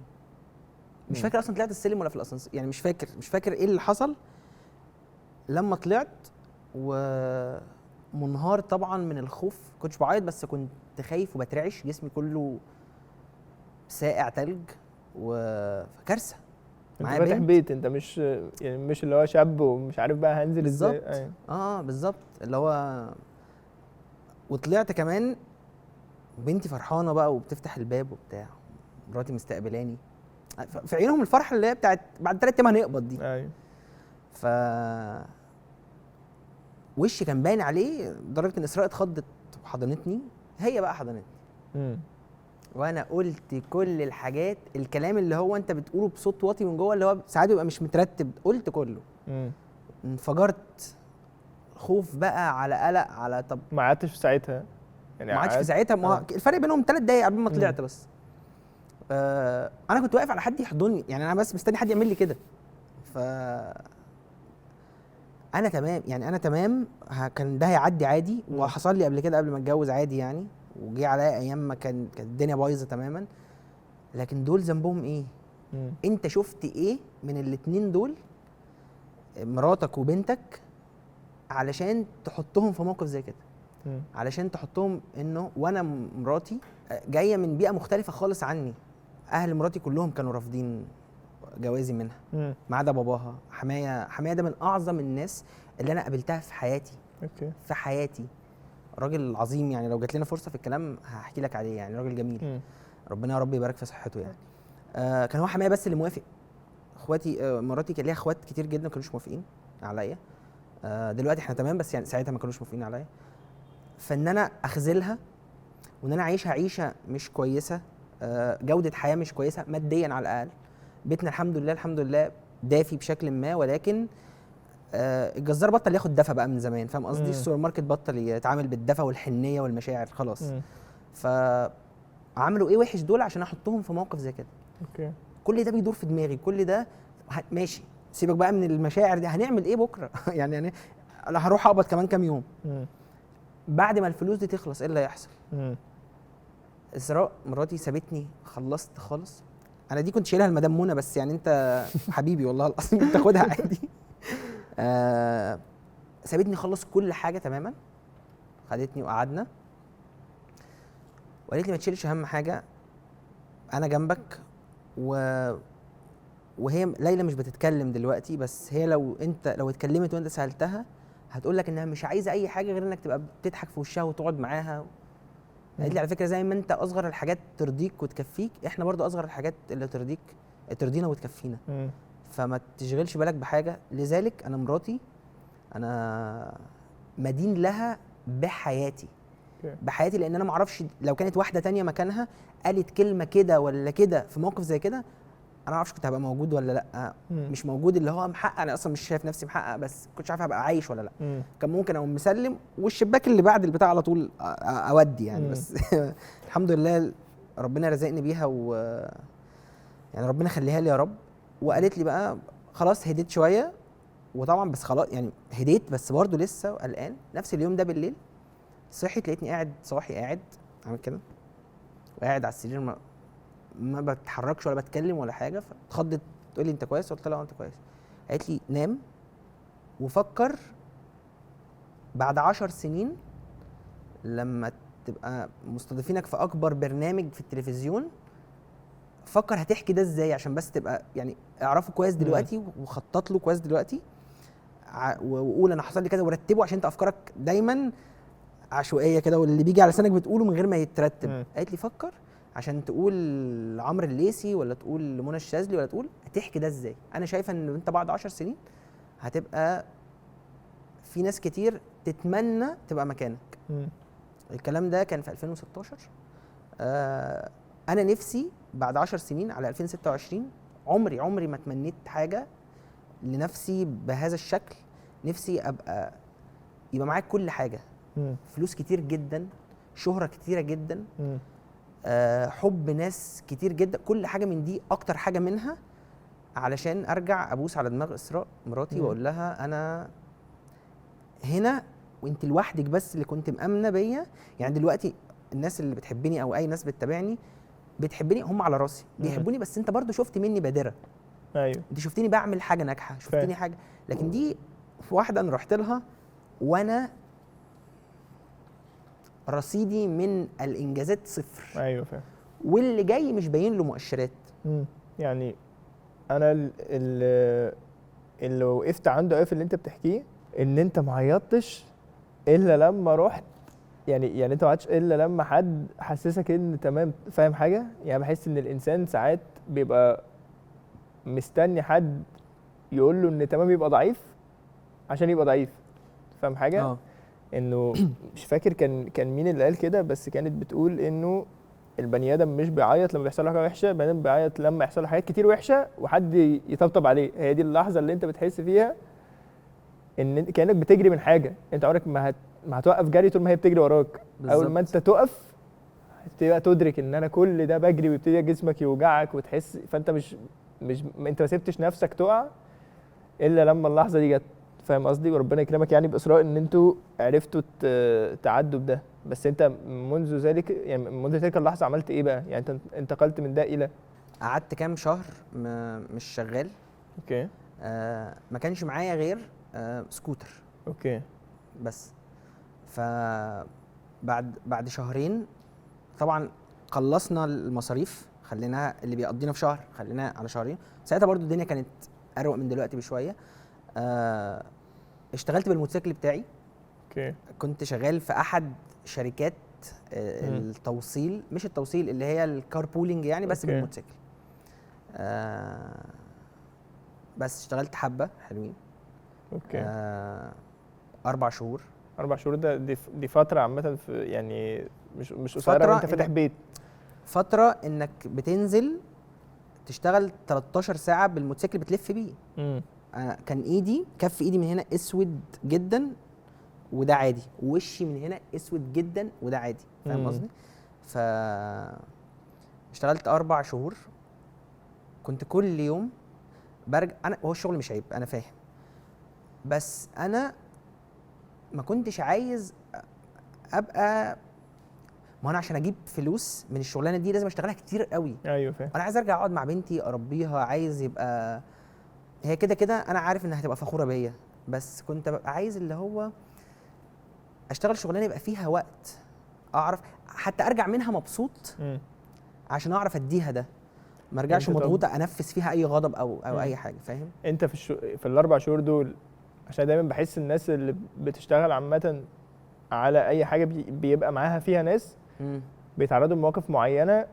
مش فاكر اصلا طلعت السلم ولا في الاسانسير، يعني مش فاكر ايه اللي حصل لما طلعت. ومنهار طبعا من الخوف، كنتش بعيط بس كنت خايف وبترعش، جسمي كله ساقع تلج وكارثه. انت فاتح بيت، انت مش يعني مش اللي هو شاب ومش عارف بقى هنزل ازاي. بالظبط اللي هو. وطلعت كمان بنتي فرحانه بقى وبتفتح الباب وبتاع، مراتي مستقبلاني، في عينهم الفرحه اللي هي بتاعت بعد 3 ايام هنقبض دي. ايوه. ف وشي كان باين عليه لدرجه ان اسراء اتخضت وحضنتني، هي بقى حضنتني. وانا قلت كل الحاجات، الكلام اللي هو انت بتقوله بصوت واطي من جوه، اللي هو ساعات بيبقى مش مترتب، قلت كله. انفجرت خوف بقى على قلق على. طب ما قعدتش في ساعتها يعني، ما قعدتش في ساعتها. ما الفرق بينهم 3 دقايق قبل ما طلعت بس. انا كنت واقف على حد يحضني، يعني انا بس مستني حد يعمل لي كده. ف انا تمام، يعني انا تمام، كان ده هيعدي عادي، وحصل لي قبل كده قبل ما اتجوز عادي يعني، وجي عليا ايام ما كانت الدنيا بايظه تماما. لكن دول ذنبهم ايه؟ انت شفت ايه من الاتنين دول، مراتك وبنتك، علشان تحطهم في موقف زي كده؟ علشان تحطهم انه وانا مراتي جايه من بيئه مختلفه خالص عني، اهل مراتي كلهم كانوا رافضين جوازي منها ما عدا باباها. حمايه ده من اعظم الناس اللي انا قابلتها في حياتي. اوكي. في حياتي راجل عظيم، يعني لو جات لنا فرصه في الكلام هحكي لك عليه، يعني راجل جميل. ربنا يا رب يبارك في صحته يعني. كان هو حمايه بس اللي موافق. اخواتي مراتي كان ليها اخوات كتير جدا ما كانوش موافقين عليا. دلوقتي احنا تمام، بس يعني ساعتها ما كانوش موافقين عليا. فان انا اخذلها وان انا اعيشها عيشه مش كويسه، جوده حياه مش كويسه ماديا على الاقل. بيتنا الحمد لله دافي بشكل ما، ولكن الجزار بطل ياخد دفى بقى من زمان، فاهم قصدي؟ السوبر ماركت بطل يتعامل بالدفى والحنيه والمشاعر خلاص. فعملوا ايه وحش دول عشان احطهم في موقف زي كده؟ اوكي. كل ده بيدور في دماغي، كل ده ماشي، سيبك بقى من المشاعر دي، هنعمل ايه بكره؟ يعني انا هروح اقبض كمان كام يوم. بعد ما الفلوس دي تخلص ايه اللي هيحصل؟ اسراء مراتي سابتني، خلصت خالص. انا دي كنت شايلها المدام منى، بس يعني انت حبيبي والله العظيم تاخدها عادي. سابتني خلص كل حاجه تماما، خدتني وقعدنا وقالت لي ما تشيلش اهم حاجه، انا جنبك. وهي ليلى مش بتتكلم دلوقتي، بس هي لو اتكلمت وانت سالتها هتقول لك انها مش عايزه اي حاجه غير انك تبقى بتضحك في وشها وتقعد معاها. قالت لي على فكره زي ما انت اصغر الحاجات ترضيك وتكفيك، احنا برضو اصغر الحاجات اللي ترضينا وتكفينا. فما تشغلش بالك بحاجه. لذلك انا مراتي انا مدين لها بحياتي، بحياتي، لان انا ما اعرفش لو كانت واحده تانية مكانها قالت كلمه كده ولا كده في موقف زي كده، انا ما اعرفش كنت هبقى موجود ولا لا. مش موجود اللي هو محقق، انا اصلا مش شايف نفسي محقق، بس كنتش عارف هبقى عايش ولا لا. كان ممكن اقوم مسلم والشباك اللي بعد البتاع على طول اودي يعني. بس الحمد لله ربنا رزقني بيها، يعني ربنا خليها لي يا رب. وقالت لي بقى خلاص هديت شويه، وطبعا بس خلاص يعني هديت، بس برضه لسه قلقان. نفس اليوم ده بالليل صحيت لقيتني قاعد صاحي، قاعد عامل كده وقاعد على السرير، ما بتحركش ولا بتكلم ولا حاجه. فاتخضت تقول لي انت كويس؟ قلت لها انت كويس. قالت لي نام وفكر بعد 10 سنين لما تبقى مستضيفينك في اكبر برنامج في التلفزيون، فكر هتحكي ده ازاي، عشان بس تبقى يعني اعرفه كويس دلوقتي وخطط له كويس دلوقتي، وقول انا حصل لي كذا ورتبه، عشان انت افكارك دايما عشوائيه كده واللي بيجي على لسانك بتقوله من غير ما يترتب. قالت لي فكر عشان تقول لعمرو الليثي ولا تقول لمنى الشاذلي ولا تقول هتحكي ده ازاي. انا شايفه ان انت بعد 10 سنين هتبقى في ناس كتير تتمنى تبقى مكانك. الكلام ده كان في 2016. انا نفسي بعد 10 سنين على 2026 عمري ما تمنيت حاجه لنفسي بهذا الشكل. نفسي يبقى معاك كل حاجه، فلوس كتير جدا، شهره كتيره جدا، حب ناس كتير جدا، كل حاجه من دي، اكتر حاجه منها علشان ارجع ابوس على دماغ اسراء مراتي واقول لها انا هنا وانت لوحدك بس اللي كنت مامنه بيا. يعني دلوقتي الناس اللي بتحبني او اي ناس بتتابعني بتحبني، هم على راسي بيحبوني، بس انت برضو شفت مني بادره. ايوه انت شفتني بعمل حاجه ناجحه، شفتني حاجه. لكن دي واحده انا رحت لها وانا رصيدي من الانجازات صفر. ايوه فاهم. واللي جاي مش باين له مؤشرات. يعني انا اللي وقفت عنده قوي في اللي انت بتحكيه، ان انت ما عيطتش الا لما رحت، يعني انت ما عيطتش الا لما حد حسسك ان تمام. فاهم حاجه؟ يعني بحس ان الانسان ساعات بيبقى مستني حد يقول له ان تمام يبقى ضعيف عشان يبقى ضعيف. فاهم حاجه؟ انه مش فاكر كان مين اللي قال كده، بس كانت بتقول انه البني ادم مش بيعيط لما بيحصل له حاجه وحشه، البني ادم بيعيط لما يحصل له حاجات كتير وحشه وحد يطبطب عليه. هي دي اللحظه اللي انت بتحس فيها ان كانك بتجري من حاجه، انت عمرك ما هتوقف جري طول ما هي بتجري وراك. بالزبط. اول ما انت تقف تبقى تدرك ان انا كل ده بجري، ويبتدي جسمك يوجعك وتحس. فانت مش انت ما سبتش نفسك تقع الا لما اللحظه دي جت. فاهم قصدي؟ وربنا يكرمك يعني باسراء ان انتوا عرفتوا تعدوا بده. بس انت منذ ذلك، يعني منذ تلك اللحظه عملت ايه بقى؟ يعني انت انتقلت من ده الى؟ قعدت كام شهر مش شغال. اوكي. ما كانش معايا غير سكوتر. اوكي. بس بعد شهرين طبعا خلصنا المصاريف، خليناها اللي بيقضينا في شهر خليناها على شهرين. ساعتها برضو الدنيا كانت اروق من دلوقتي بشويه. اشتغلت بالموتوسيكل بتاعي. اوكي. كنت شغال في احد شركات التوصيل، مش التوصيل اللي هي الكار بولينج يعني، بس بالموتوسيكل. بس اشتغلت حبه حلوين. اوكي. 4 شهور. 4 شهور دي فتره عامه، يعني مش قصيره. انت فاتح بيت فتره انك بتنزل تشتغل 13 ساعه بالموتوسيكل بتلف بيه. كان كف ايدي من هنا اسود جدا وده عادي، ووشي من هنا اسود جدا وده عادي. فاهم قصدي؟ اشتغلت 4 شهور كنت كل يوم برجع. انا هو الشغل مش عيب، انا فاهم، بس انا ما كنتش عايز ابقى، ما انا عشان اجيب فلوس من الشغلانه دي لازم اشتغلها كتير قوي. ايوه فاهم. انا عايز ارجع اقعد مع بنتي اربيها، عايز يبقى هي كده كده انا عارف انها هتبقى فخوره بيا، بس كنت ببقى عايز اللي هو اشتغل شغلانه يبقى فيها وقت اعرف حتى ارجع منها مبسوط عشان اعرف اديها ده، ما ارجعش مضغوطه انفذ فيها اي غضب او اي حاجه، فاهم؟ انت في الاربع شهور دول، عشان دايما بحس الناس اللي بتشتغل عامه على اي حاجه بيبقى معاها فيها ناس بيتعرضوا لمواقف معينه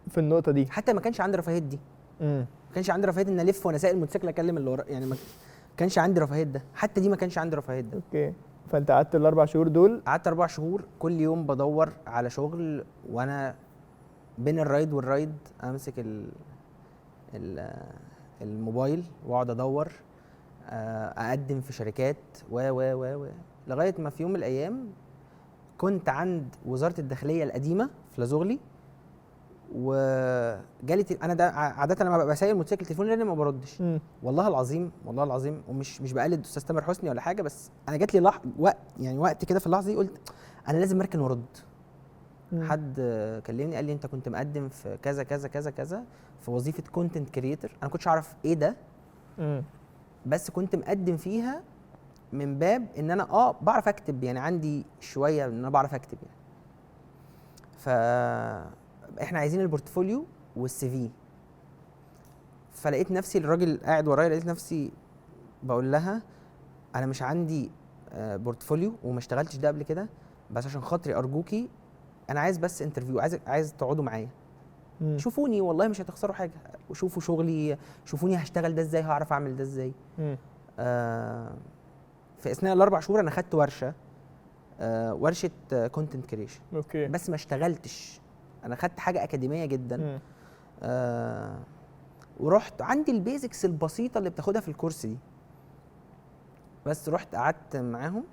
في النقطه دي. حتى ما كانش عندي رفاهيه دي، ما كانش عندي رفاهيه ان الف وانا سايق الموتوسيكل اكلم اللي ورا، يعني ما كانش عندي رفاهيه ده، حتى دي ما كانش عندي رفاهيه ده. اوكي. فانت قعدت الاربع شهور دول؟ قعدت 4 شهور كل يوم بدور على شغل، وانا بين الرايد والرايد امسك الموبايل واقعد ادور، اقدم في شركات و لغايه ما في يوم من الايام كنت عند وزاره الداخليه القديمه في لازوغلي، وجالي انا ده عاده لما ببقى سايق الموتوسيكل تليفوني لان ما بردش. والله العظيم والله العظيم، ومش بقلد استاذ تامر حسني ولا حاجه، بس انا جات لي وقت كده في اللحظه دي قلت انا لازم اركن وارد. حد كلمني قال لي انت كنت مقدم في كذا كذا كذا كذا في وظيفه كونتنت كريتور، انا كنتش اعرف ايه ده، بس كنت مقدم فيها من باب ان انا بعرف اكتب، يعني عندي شويه ان انا بعرف اكتب يعني. فاحنا عايزين البورتفوليو والسي في. فلقيت نفسي الراجل قاعد ورايا، لقيت نفسي بقول لها انا مش عندي بورتفوليو وما اشتغلتش ده قبل كده، بس عشان خاطري ارجوكي انا عايز بس انترفيو، عايز تقعدوا معايا شوفوني، والله مش هتخسروا حاجه، وشوفوا شغلي، شوفوني هشتغل ده ازاي، هعرف اعمل ده ازاي. في اثناء ال4 شهور انا خدت ورشه كونتنت كريشن، اوكي، بس ما اشتغلتش، انا خدت حاجه اكاديميه جدا. ورحت عندي البيزكس البسيطه اللي بتاخدها في الكورس دي، بس رحت قعدت معاهم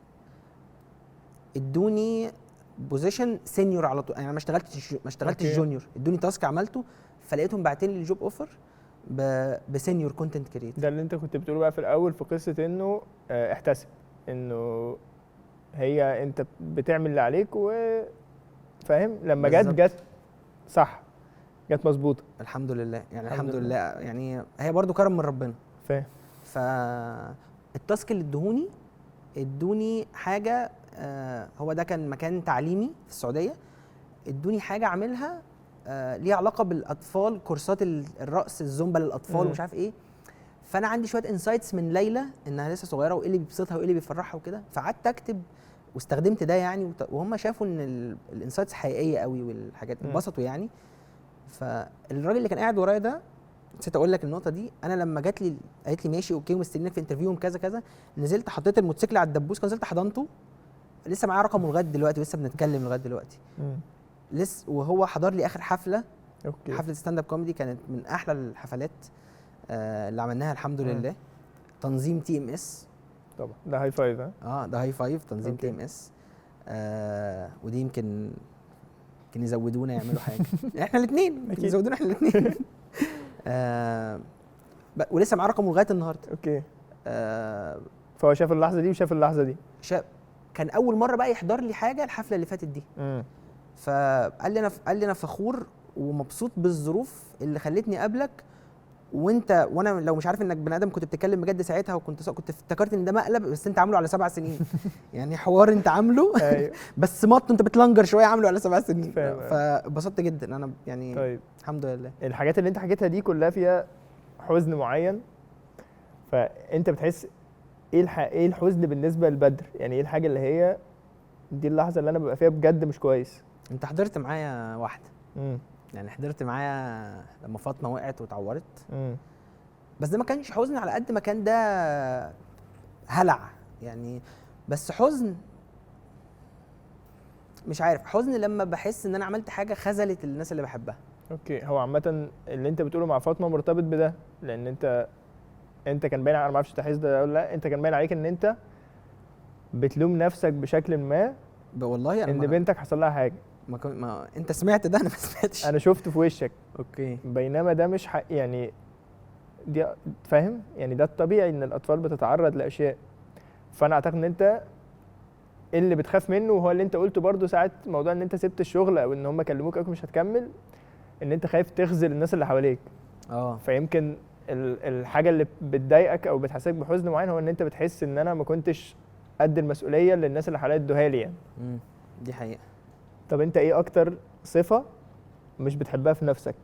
ادوني بوزيشن سينيور على طول، يعني انا ما اشتغلتش جونيور، ادوني تاسك عملته، فلقيتهم باعتين لي الجوب اوفر بسينيور كونتنت كريتور. ده اللي انت كنت بتقوله بقى في الاول في قصه انه احتسب انه هي انت بتعمل اللي عليك، وفاهم لما جت صح، جت مظبوطه الحمد لله، يعني الحمد لله، يعني هي برضو كرم من ربنا، فاهم. فالتاسك اللي ادوني حاجه، هو ده كان مكان تعليمي في السعوديه، ادوني حاجه اعملها ليها علاقه بالاطفال، كورسات الرقص الزومبا للاطفال ومش عارف ايه. فانا عندي شويه انسايتس من ليلى انها لسه صغيره، وايه اللي بيبسطها وايه اللي بيفرحها وكده، فقعدت اكتب واستخدمت ده يعني، وهم شافوا ان الانسايتس حقيقيه قوي والحاجات انبسطوا يعني. فالراجل اللي كان قاعد ورايا ده، نسيت اقول لك النقطه دي، انا لما جات لي قالت لي ماشي اوكي ومستنيك في انترفيو كذا كذا، نزلت حطيت الموتوسيكل على الدبوس، نزلت حضنته، لسه معايا رقمه لغايه دلوقتي، ولسه بنتكلم لغايه دلوقتي. لسه وهو حضر لي اخر حفله، اوكي، حفله ستاند اب كوميدي، كانت من احلى الحفلات اللي عملناها الحمد لله. تنظيم TMS طبعا، ده هاي فايف. ده هاي فايف تنظيم TMS. ودي يمكن يزودونا يعملوا حاجه احنا الاثنين يزودونا احنا الاثنين. ولسه معاه رقمه لغايه النهارده. اوكي. فهو شاف اللحظه دي وشاف اللحظه دي، كان اول مره بقى يحضر لي حاجه الحفله اللي فاتت دي. فقال لي انا فخور ومبسوط بالظروف اللي خلتني اقابلك، وانا لو مش عارف انك بني ادم كنت بتتكلم بجد ساعتها، كنت افتكرت ان ده مقلب، بس انت عامله على 7 سنين يعني حوار انت عامله بس انت بتلنجر شويه، عامله على 7 سنين. فبسطت جدا انا يعني. طيب الحمد لله. الحاجات اللي انت حكيتها دي كلها فيها حزن معين، فانت بتحس ايه الحزن بالنسبه لبدر؟ يعني ايه الحاجه اللي هي دي اللحظه اللي انا ببقى فيها بجد مش كويس؟ انت حضرت معايا واحده، يعني حضرت معايا لما فاطمه وقعت واتعورت، بس ده ما كانش حزن على قد ما كان ده هلع يعني، بس حزن مش عارف، حزن لما بحس ان انا عملت حاجه خذلت الناس اللي بحبها. اوكي. هو عامه اللي انت بتقوله مع فاطمه مرتبط بده، لان انت كان باين، انا ما اعرفش انت حاسس ده ولا لا، انت كان باين عليك ان انت بتلوم نفسك بشكل ما، والله ان بنتك حصل لها حاجه. ما انت سمعت ده، انا ما سمعتش. انا شفته في وشك، اوكي. بينما ده مش حق يعني، دي فاهم يعني، ده الطبيعي ان الاطفال بتتعرض لاشياء. فانا اعتقد ان انت اللي بتخاف منه هو اللي انت قلته برضو ساعات، موضوع ان انت سبت الشغل او ان هم كلموك او مش هتكمل، ان انت خايف تخذل الناس اللي حواليك. فيمكن الحاجه اللي بتضايقك او بتحسسك بحزن معين هو ان انت بتحس ان انا ما كنتش قد المسؤوليه اللي الناس اللي حواليا ادوها لي يعني. دي حقيقه. طب انت ايه اكتر صفه مش بتحبها في نفسك؟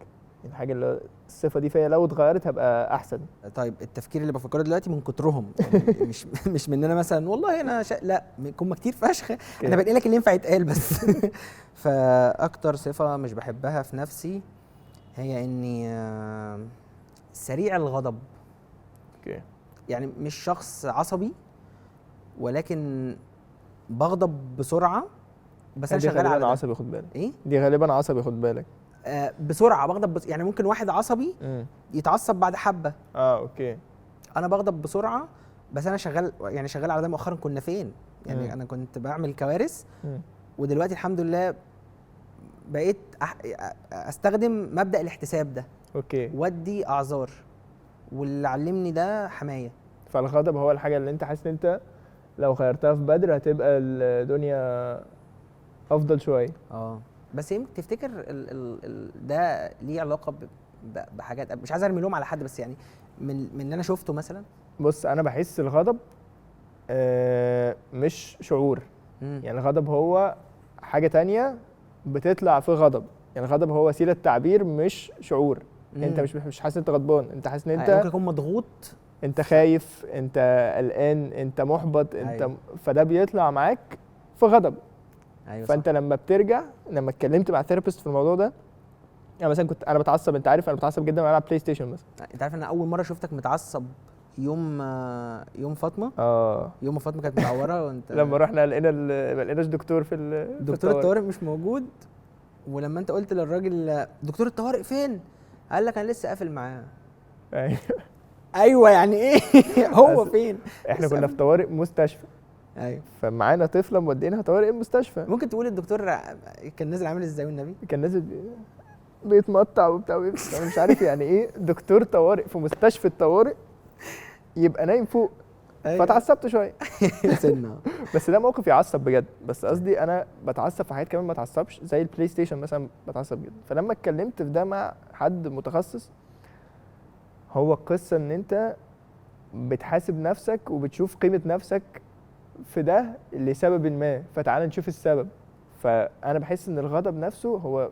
الحاجه اللي الصفه دي فيا لو اتغيرت هبقى احسن. طيب التفكير اللي بفكره دلوقتي من كترهم يعني مش من انا مثلا والله انا لا، هم كتير فشخ، انا بنقل لك اللي ينفع يتقال بس. فاكتر صفه مش بحبها في نفسي هي اني سريع الغضب. اوكي. يعني مش شخص عصبي، ولكن بغضب بسرعه، بس انا شغال على عصبي خد بالك. ايه دي غالبا عصبي خد بالك. بسرعه بغضب يعني ممكن واحد عصبي يتعصب بعد حبه. اوكي. انا بغضب بسرعه، بس انا شغال على ده مؤخرا. كنا فين يعني؟ انا كنت بعمل كوارث، ودلوقتي الحمد لله بقيت استخدم مبدأ الاحتساب ده. اوكي. ودي اعذار، واللي علمني ده حمايه. فالغضب هو الحاجه اللي انت حاسس ان انت لو غيرتها في بدر هتبقى الدنيا افضل شويه. بس يمكن تفتكر ده ليه علاقه بحاجات، مش عايز ارمي لهم على حد، بس يعني من اللي انا شفته مثلا. بص انا بحس الغضب مش شعور. يعني الغضب هو حاجه تانية بتطلع في غضب. يعني الغضب هو وسيله تعبير مش شعور. انت مش حاسس انت غضبان، انت حاسس ان انت ممكن يكون مضغوط، انت خايف، انت قلقان، انت محبط، انت فده بيطلع معاك في غضب. فانت لما بترجع، لما اتكلمت مع ثيرابيست في الموضوع ده، يعني مثلا كنت انا بتعصب، انت عارف انا بتعصب جدا وانا العب بلاي ستيشن مثلا. انت عارف انا اول مره شفتك متعصب يوم فاطمه. يوم ما فاطمه كانت متعوره وانت لما رحنا ما لقيناش دكتور في دكتور الطوارئ مش موجود، ولما انت قلت للراجل دكتور الطوارئ فين، قال لك انا لسه قافل معاه. ايوه يعني ايه؟ هو فين؟ احنا كنا في طوارئ مستشفى. ايوه. فمعانا طفله مودينها طوارئ المستشفى. ممكن تقول الدكتور كان نازل عامل ازاي والنبي؟ كان نازل بيتمطع وبتاع مش عارف يعني ايه دكتور طوارئ في مستشفى الطوارئ يبقى نايم فوق. فتعصبت شويه. بس ده موقف يعصب بجد. بس قصدي انا بتعصب في حاجات كمان ما اتعصبش، زي البلاي ستيشن مثلا بتعصب جدا. فلما اتكلمت في ده مع حد متخصص، هو القصه ان انت بتحاسب نفسك وبتشوف قيمه نفسك في ده لسبب ما، فتعال نشوف السبب. فانا بحس ان الغضب نفسه هو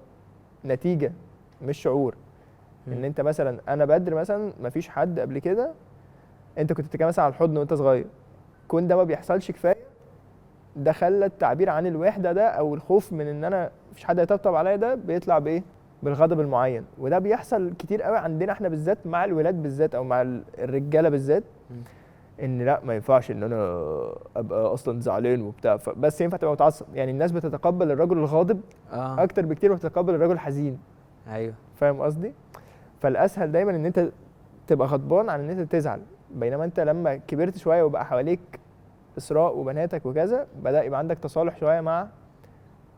نتيجه مش شعور. ان انت مثلا، انا بدر مثلا مفيش حد قبل كده، انت كنت بتتكلم مثلا على الحضن وانت صغير، كون ده ما بيحصلش كفايه، ده خلى التعبير عن الوحده ده او الخوف من ان انا مفيش حد هيطبطب عليا ده بيطلع بايه؟ بالغضب المعين. وده بيحصل كتير قوي عندنا احنا بالذات، مع الولاد بالذات او مع الرجاله بالذات، ان لا ما ينفعش ان انا ابقى اصلا زعلان وبتاع، بس ينفع تبقى متعصب. يعني الناس بتتقبل الرجل الغاضب اكتر بكتير ما بتتقبل الرجل الحزين. ايوه فاهم قصدي؟ فالاسهل دايما ان انت تبقى غضبان عن ان انت تزعل. بينما انت لما كبرت شويه وبقى حواليك اسراء وبناتك وكذا، بدا يبقى عندك تصالح شويه مع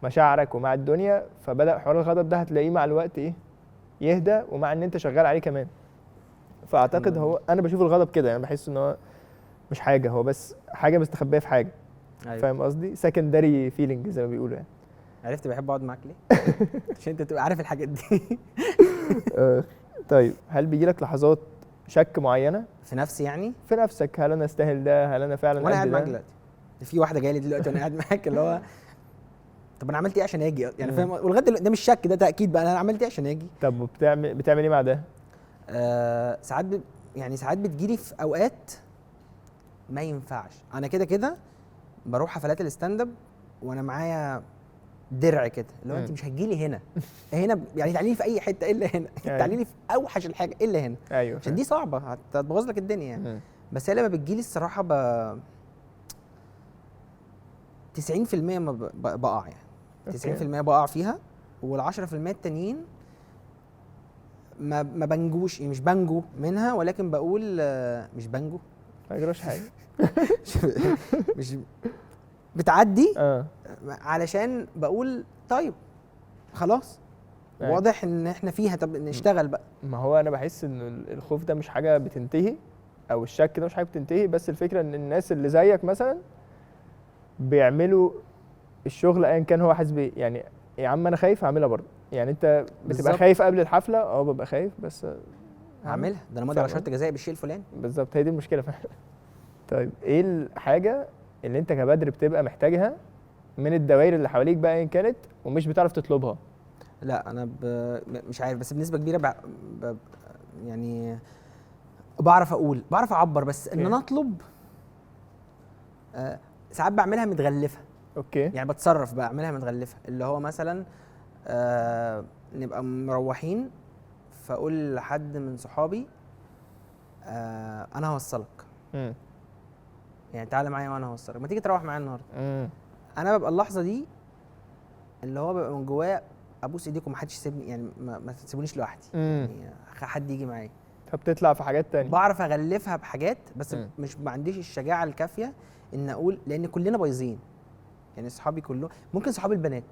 مشاعرك ومع الدنيا، فبدا حوار الغضب ده هتلاقيه مع الوقت ايه؟ يهدى، ومع ان انت شغال عليه كمان. فاعتقد هو انا بشوف الغضب كده، يعني بحس ان هو مش حاجه، هو بس حاجه مستخبيه في حاجه. أيوة. فاهم قصدي؟ سكندري فيلينج زي ما بيقولوا يعني. عرفت بحب اقعد معاك ليه؟ عشان انت تبقى عارف الحاجات دي. طيب هل بيجي لك لحظات شك معينه في نفسي؟ يعني في نفسك، هل انا استاهل ده؟ هل انا فعلا وانا قاعد معاك دلوقتي في واحده جايه لي دلوقتي وانا قاعد معاك اللي هو طب انا عملت ايه عشان اجي يعني؟ فاهم؟ ولغايه ده مش شك، ده تاكيد بقى، انا عملت ايه عشان اجي. طب بتعمل ايه مع ده؟ ساعات يعني ساعات بتجيلي في اوقات ما ينفعش. انا كده بروح حفلات الستاند اب وانا معايا درع كده، اللي هو انت مش هتجيلي هنا يعني تعالي لي في اي حته الا هنا. تعالي لي في اوحش الحاجه الا هنا. ايوه عشان دي صعبه هتبوظ لك الدنيا يعني. بس هي لما بتجيلي الصراحه 90% ما بقع يعني. 90% بقع فيها، وال10% التانيين ما بنجوش، مش بنجو منها، ولكن بقول مش بنجو، ما يجراش حاجه. مش بتعدي علشان بقول طيب خلاص أيوة. واضح ان احنا فيها، طب نشتغل بقى. ما هو انا بحس ان الخوف ده مش حاجه بتنتهي، او الشك ده مش حاجه بتنتهي، بس الفكره ان الناس اللي زيك مثلا بيعملوا الشغل ايا كان هو حاسس بيه. يعني يا عم انا خايف هعملها برضه. يعني انت بتبقى بالظبط. خايف قبل الحفله، ببقى خايف بس هعملها، ده انا ماضي على فاهم. شرط جزائي بالشيء الفلاني. بالظبط، هي دي المشكله فعلا. طيب ايه الحاجه اللي انت كبدر بتبقى محتاجها من الدوائر اللي حواليك بقى ايا كانت ومش بتعرف تطلبها؟ لا انا مش عارف، بس بنسبه كبيره ب... يعني بعرف اقول، بعرف اعبر، بس ان انا اطلب ساعات بعملها متغلفه. اوكي. يعني بتصرف بعملها متغلفه، اللي هو مثلا نبقى مروحين فاقول لحد من صحابي انا هوصلك، امم يعني تعالى معايا وانا هوصلك، ما تيجي تروح معايا النهارده. امم انا ببقى اللحظه دي اللي هو ببقى من جوايا ابوس ايديكم، محدش يسيبني، يعني ما تسيبونيش لوحدي، يعني حد يجي معايا. فبتطلع في حاجات تانية. بعرف اغلفها بحاجات، بس مش ما عنديش الشجاعه الكافيه ان اقول، لان كلنا بايظين. يعني اصحابي كلهم، ممكن صحابي البنات،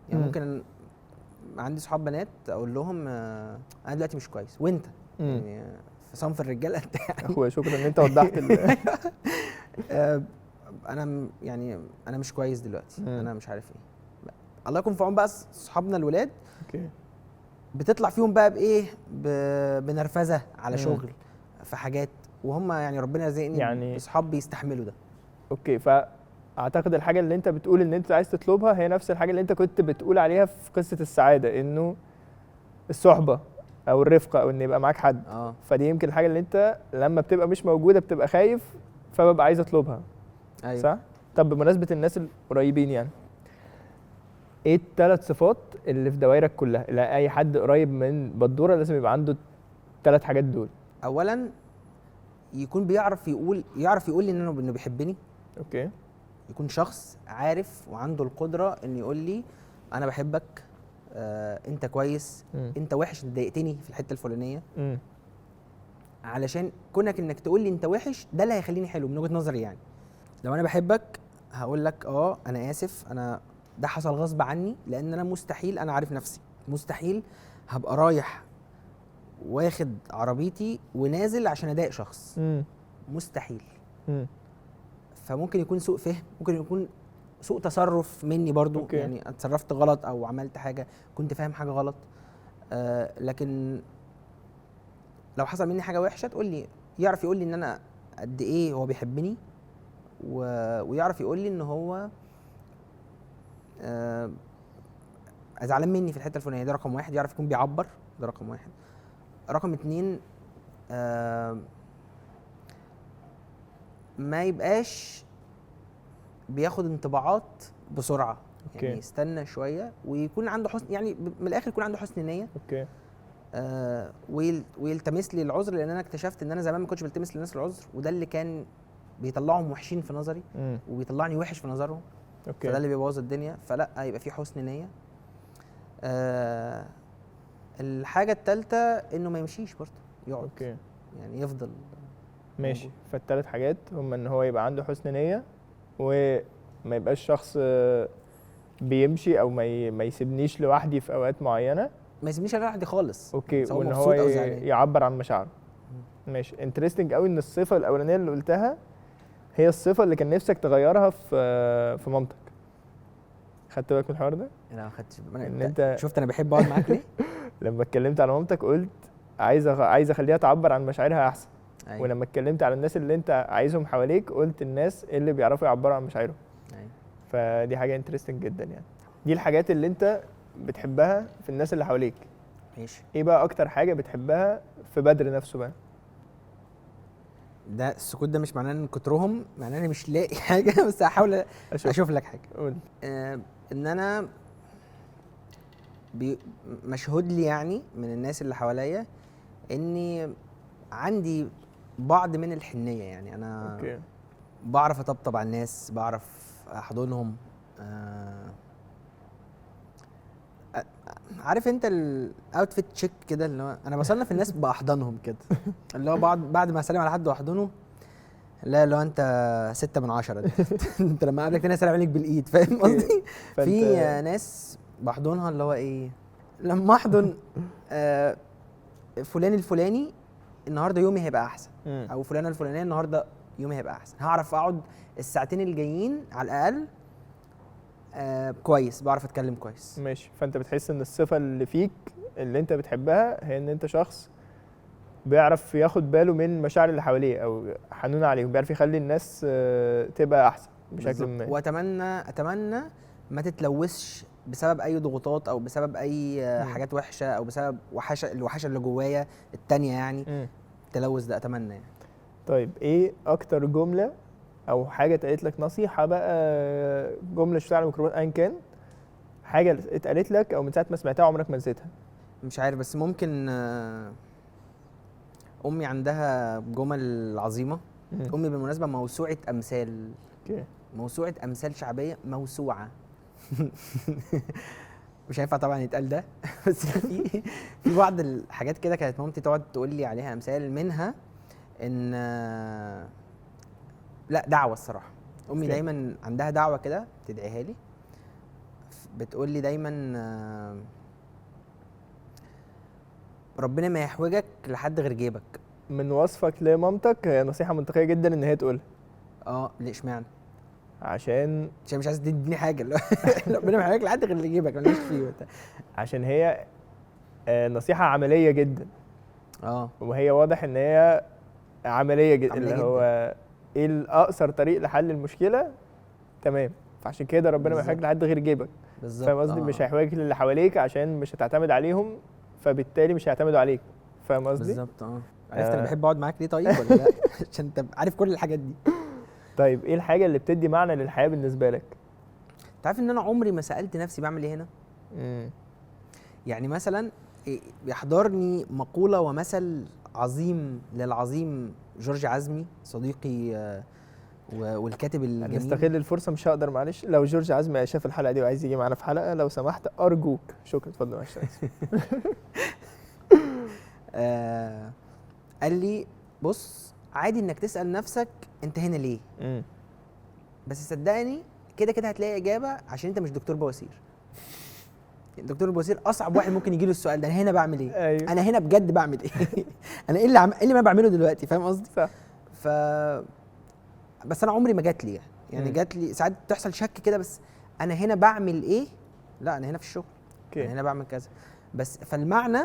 يعني ممكن عندي صحاب بنات اقول لهم انا دلوقتي مش كويس، وانت يعني في صنف الرجاله انت يعني اخويا شكرا ان انت وضحت انا يعني انا مش كويس دلوقتي، انا مش عارف ايه. الله يكون في عون بقى صحابنا الولاد. اوكي. بتطلع فيهم بقى بايه، بنرفزه على شغل في حاجات، وهم يعني ربنا يرزقني يعني بصحاب بيستحملوا ده. اوكي. فاعتقد الحاجه اللي انت بتقول ان انت عايز تطلبها هي نفس الحاجه اللي انت كنت بتقول عليها في قصه السعاده، انه الصحبه او الرفقه او ان يبقى معاك حد. فدي يمكن الحاجه اللي انت لما بتبقى مش موجوده بتبقى خايف، فببقى عايز اطلبها. أيوة. صح. طب بمناسبه الناس القريبين، يعني ايه الثلاث صفات اللي في دوائرك كلها، اللي اي حد قريب من بدوره لازم يبقى عنده الثلاث حاجات دول؟ اولا يكون بيعرف يقول، لي انه بيحبني. اوكي. يكون شخص عارف وعنده القدره ان يقول لي انا بحبك، انت كويس، انت وحش، انت ضايقتني في الحته الفلانيه. علشان كونك انك تقول لي انت وحش، ده اللي هيخليني حلو من وجهه نظري. يعني لو انا بحبك هقول لك انا اسف، انا ده حصل غصب عني، لان انا مستحيل، انا عارف نفسي مستحيل هبقى رايح واخد عربيتي ونازل عشان اضايق شخص. مستحيل. فممكن يكون سوء فهم، ممكن يكون سوء تصرف مني برضو. أوكي. يعني اتصرفت غلط او عملت حاجه كنت فاهم حاجه غلط. لكن لو حصل مني حاجه وحشه تقول لي، يعرف يقول لي ان انا قد ايه هو بيحبني، ويعرف يقول لي ان هو زعلان مني في الحته الفلانيه. ده رقم واحد، يعرف يكون بيعبر، ده رقم واحد. رقم اتنين ما يبقاش بياخد انطباعات بسرعه. أوكي. يعني يستنى شويه ويكون عنده حسن، يعني من الاخر يكون عنده حسن نيه. اوكي. ويلتمس لي العذر، لان انا اكتشفت ان انا زمان ما كنتش بلتمس للناس العذر، وده اللي كان بيطلعهم وحشين في نظري وبيطلعني وحش في نظرهم. اوكي. فده اللي بيبوظ الدنيا. فلا، يبقى في حسن نيه. الحاجه الثالثه انه ما يمشيش برضه، يقعد. اوكي. يعني يفضل ماشي. موجود. فالثلاث حاجات هم ان هو يبقى عنده حسن نيه، وما يبقاش شخص بيمشي او ما يسيبنيش لوحدي في اوقات معينه. ما يسيبنيش انا لوحدي خالص. اوكي. سواء وان مبسوط هو أو زعلان. يعبر عن مشاعره. ماشي. انترستنج قوي ان الصفه الاولانيه اللي قلتها هي الصفه اللي كان نفسك تغيرها في مامتك. خدت بالك من الحوار ده؟ انا ما خدتش ان انت شفت انا بحب اقعد معاك ليه؟ لما اتكلمت على مامتك قلت عايز اخليها تعبر عن مشاعرها احسن. أيوة. ولما اتكلمت على الناس اللي انت عايزهم حواليك قلت الناس اللي بيعرفوا يعبروا عن مشاعرهم. أيوة. فدي حاجه انترستنج جدا. يعني دي الحاجات اللي انت بتحبها في الناس اللي حواليك. ماشي. ايه بقى اكتر حاجه بتحبها في بدر نفسه بقى؟ ده السكوت ده مش معناه ان كترهم، معناه اني مش لاقي حاجه، بس هحاول اشوف لك حاجه. قول. ان انا مشهود لي يعني من الناس اللي حواليا اني عندي بعض من الحنيه. يعني انا اوكي. بعرف اطبطب على الناس، بعرف احضنهم. عارف انت الاوتفيت تشيك كده، اللي هو انا بصنف الناس باحضانهم كده، اللي هو بعد ما اسلم على حد واحضنه، لا لو انت 6 من 10 انت لما قابلك تاني اسلم عليك بالايد، فاهم قصدي؟ في ناس بحضنها اللي هو ايه، لما احضن فلان الفلاني النهارده يومي هيبقى احسن، او فلانه الفلانيه النهارده يومي هيبقى احسن، هعرف اقعد الساعتين الجايين على الاقل كويس، بعرف اتكلم كويس. ماشي. فانت بتحس ان الصفه اللي فيك اللي انت بتحبها هي ان انت شخص بيعرف ياخد باله من المشاعر اللي حواليه او حنون عليهم، بيعرف يخلي الناس تبقى احسن بشكل ما. واتمنى ما تتلوثش بسبب اي ضغوطات او بسبب اي حاجات وحشه او بسبب الوحشه اللي جوايا التانية يعني. التلوث ده اتمنى يعني. طيب ايه اكتر جمله او حاجه اتقالت لك، نصيحه بقى، جمله شفتها على الميكروفون ايا كان، حاجه اتقالت لك او من ساعه ما سمعتها عمرك ما نسيتها؟ مش عارف، بس ممكن امي عندها جمل عظيمه. امي بالمناسبه موسوعه امثال. موسوعه امثال شعبيه موسوعه. مش هينفع طبعا يتقال ده. بس في بعض الحاجات كده كانت مامتي تقعد تقول لي عليها امثال، منها ان لا دعوه الصراحه. امي دايما عندها دعوه كده تدعيها لي، بتقول لي دايما ربنا ما يحوجك لحد غير جيبك. من وصفك لمامتك هي نصيحه منطقيه جدا ان هي تقولها. ليه اشمعنى؟ عشان مش عايز تديني حاجه. ربنا ما يحوجك لحد غير اللي جيبك، ماليش فيه. عشان هي نصيحه عمليه جدا. وهي واضح ان هي عمليه جدا، اللي هو ايه الاقصر طريق لحل المشكله. تمام. فعشان كده ربنا ما يحوجك لحد غير جيبك. فاهم قصدي؟ مش هيحوجك للي حواليك عشان مش هتعتمد عليهم، فبالتالي مش هيعتمدوا عليك. فاهم قصدي؟ بالظبط. عرفت انا بحب اقعد معاك ليه طيب ولا لا؟ عشان انت عارف كل الحاجات دي. طيب ايه الحاجه اللي بتدي معنى للحياه بالنسبه لك؟ انت عارف ان انا عمري ما سالت نفسي بعمل ايه هنا. يعني مثلا بيحضرني مقوله ومثل عظيم للعظيم جورج عزمي صديقي والكاتب الجميل. نستغل الفرصه، مش هقدر معلش، لو جورج عزمي شاف الحلقه دي وعايز يجي معانا في حلقه لو سمحت ارجوك. شكرا، اتفضل. معلش. قال لي بص، عادي انك تسال نفسك انت هنا ليه، بس صدقني كده كده هتلاقي اجابه، عشان انت مش دكتور بواسير. الدكتور بواسير اصعب واحد ممكن يجي له السؤال ده، انا هنا بعمل ايه؟ أيوه. انا هنا بجد بعمل ايه؟ انا ايه اللي انا بعمله دلوقتي؟ فاهم قصدي؟ صح. بس انا عمري ما جات لي يعني جات لي ساعات تحصل شك كده، بس انا هنا بعمل ايه؟ لا انا هنا في الشغل. انا هنا بعمل كذا. بس فالمعنى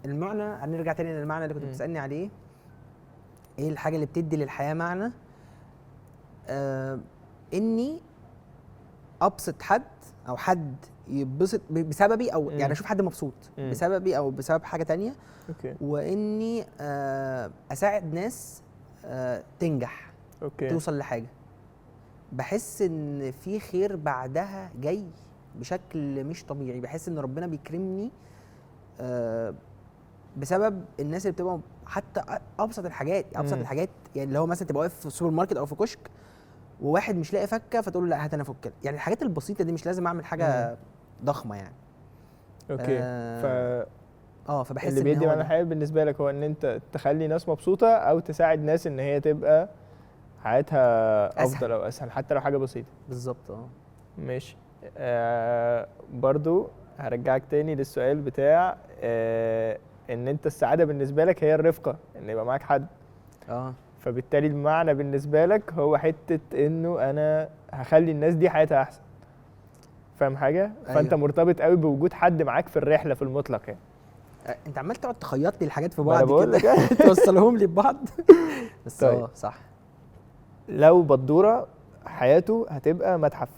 هنرجع تاني للمعنى اللي كنت بتسالني عليه. ايه الحاجه اللي بتدي للحياه معنى؟ اني ابسط حد، او حد يتبسط بسببي، او يعني اشوف حد مبسوط بسببي او بسبب حاجه تانية. واني اساعد ناس تنجح، توصل لحاجه. بحس ان في خير بعدها جاي بشكل مش طبيعي. بحس ان ربنا بيكرمني بسبب الناس اللي بتبقى حتى ابسط الحاجات. يعني اللي هو مثلا تبقى واقف في السوبر ماركت او في كشك وواحد مش لاقي فكه، فتقول له لا هات انا افكها. يعني الحاجات البسيطه دي مش لازم اعمل حاجه ضخمه يعني. فبحس اللي بيدي معنى الحياه بالنسبه لك هو ان انت تخلي ناس مبسوطه او تساعد ناس ان هي تبقى حياتها افضل او اسهل، حتى لو حاجه بسيطه. بالظبط. ماشي. برضو هرجعك تاني للسؤال بتاع ان انت السعاده بالنسبه لك هي الرفقه، ان يبقى معاك حد. فبالتالي المعنى بالنسبه لك هو حته انه انا هخلي الناس دي حياتها احسن. فاهم حاجه؟ أيوه. فانت مرتبط قوي بوجود حد معاك في الرحله في المطلق يعني. انت عمال تقعد تخيط لي الحاجات في بعض كده. توصلهم لي ببعض. بس طيب. صح. لو بدوره حياته هتبقى متحف.